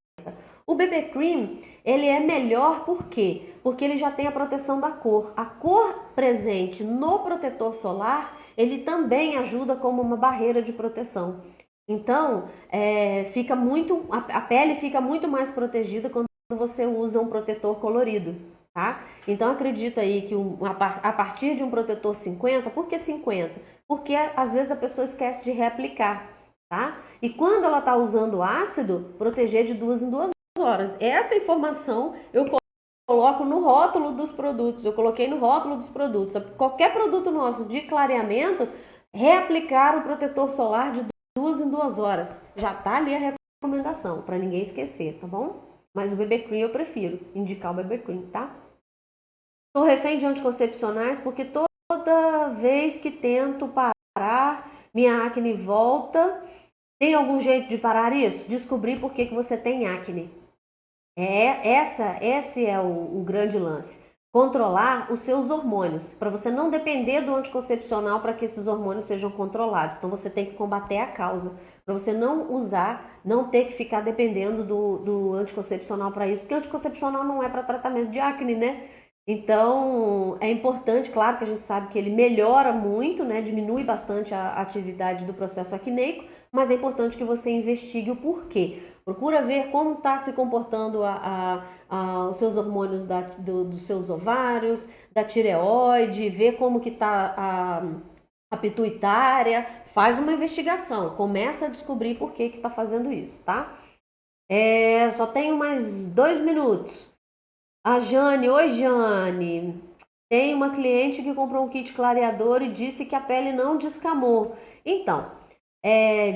O BB Cream, ele é melhor por quê? Porque ele já tem a proteção da cor. A cor presente no protetor solar, ele também ajuda como uma barreira de proteção. Então, a pele fica muito mais protegida quando você usa um protetor colorido, tá? Então, acredito aí que a partir de um protetor 50, por que 50? Porque às vezes a pessoa esquece de reaplicar, tá? E quando ela está usando ácido, proteger de 2 em 2 horas. Essa informação eu coloco no rótulo dos produtos. Eu coloquei no rótulo dos produtos. Qualquer produto nosso de clareamento, reaplicar o protetor solar de 2 em 2 horas. Já tá ali a recomendação, para ninguém esquecer, tá bom? Mas o BB Cream eu prefiro indicar o BB Cream, tá? Tô refém de anticoncepcionais porque toda vez que tento parar, minha acne volta. Tem algum jeito de parar isso? Descobrir por que você tem acne. Esse é o grande lance. Controlar os seus hormônios, para você não depender do anticoncepcional para que esses hormônios sejam controlados. Então você tem que combater a causa, para você não usar, não ter que ficar dependendo do anticoncepcional para isso, porque o anticoncepcional não é para tratamento de acne, né? Então é importante, claro que a gente sabe que ele melhora muito, né? Diminui bastante a atividade do processo acneico, mas é importante que você investigue o porquê. Procura ver como está se comportando os seus hormônios dos seus ovários, da tireoide, ver como que está a pituitária. Faz uma investigação, começa a descobrir por que está fazendo isso, tá? Só tenho mais 2 minutos. A Jane, oi Jane. Tem uma cliente que comprou um kit clareador e disse que a pele não descamou. Então,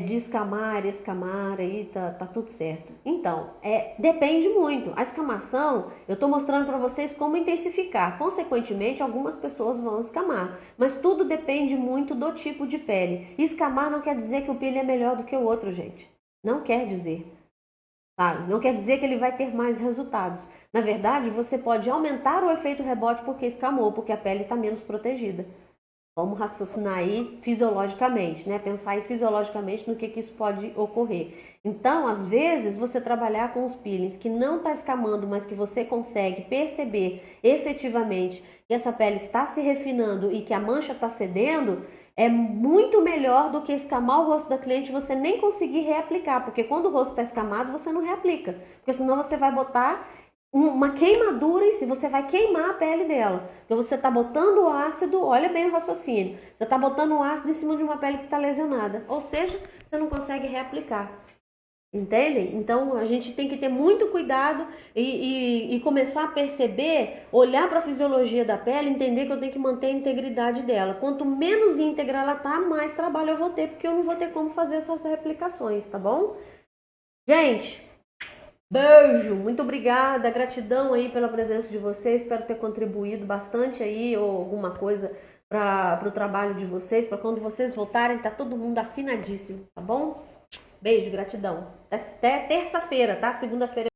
descamar, escamar, aí tá tudo certo. Então, depende muito. A escamação, eu estou mostrando para vocês como intensificar. Consequentemente, algumas pessoas vão escamar. Mas tudo depende muito do tipo de pele. Escamar não quer dizer que o peeling é melhor do que o outro, gente. Não quer dizer. Sabe? Não quer dizer que ele vai ter mais resultados. Na verdade, você pode aumentar o efeito rebote porque escamou, porque a pele está menos protegida. Vamos raciocinar aí fisiologicamente, né? Pensar aí fisiologicamente no que isso pode ocorrer. Então, às vezes, você trabalhar com os peelings que não está escamando, mas que você consegue perceber efetivamente que essa pele está se refinando e que a mancha está cedendo, é muito melhor do que escamar o rosto da cliente e você nem conseguir reaplicar, porque quando o rosto está escamado, você não reaplica, porque senão você vai botar uma queimadura e se você vai queimar a pele dela. Porque você está botando o ácido, olha bem o raciocínio, você está botando o ácido em cima de uma pele que está lesionada, ou seja, você não consegue reaplicar. Entendem? Então a gente tem que ter muito cuidado e começar a perceber, olhar para a fisiologia da pele, entender que eu tenho que manter a integridade dela. Quanto menos íntegra ela tá, mais trabalho eu vou ter, porque eu não vou ter como fazer essas replicações, tá bom? Gente, beijo, muito obrigada, gratidão aí pela presença de vocês, espero ter contribuído bastante aí ou alguma coisa para o trabalho de vocês, para quando vocês voltarem, tá todo mundo afinadíssimo, tá bom? Beijo, gratidão. Até terça-feira, tá? Segunda-feira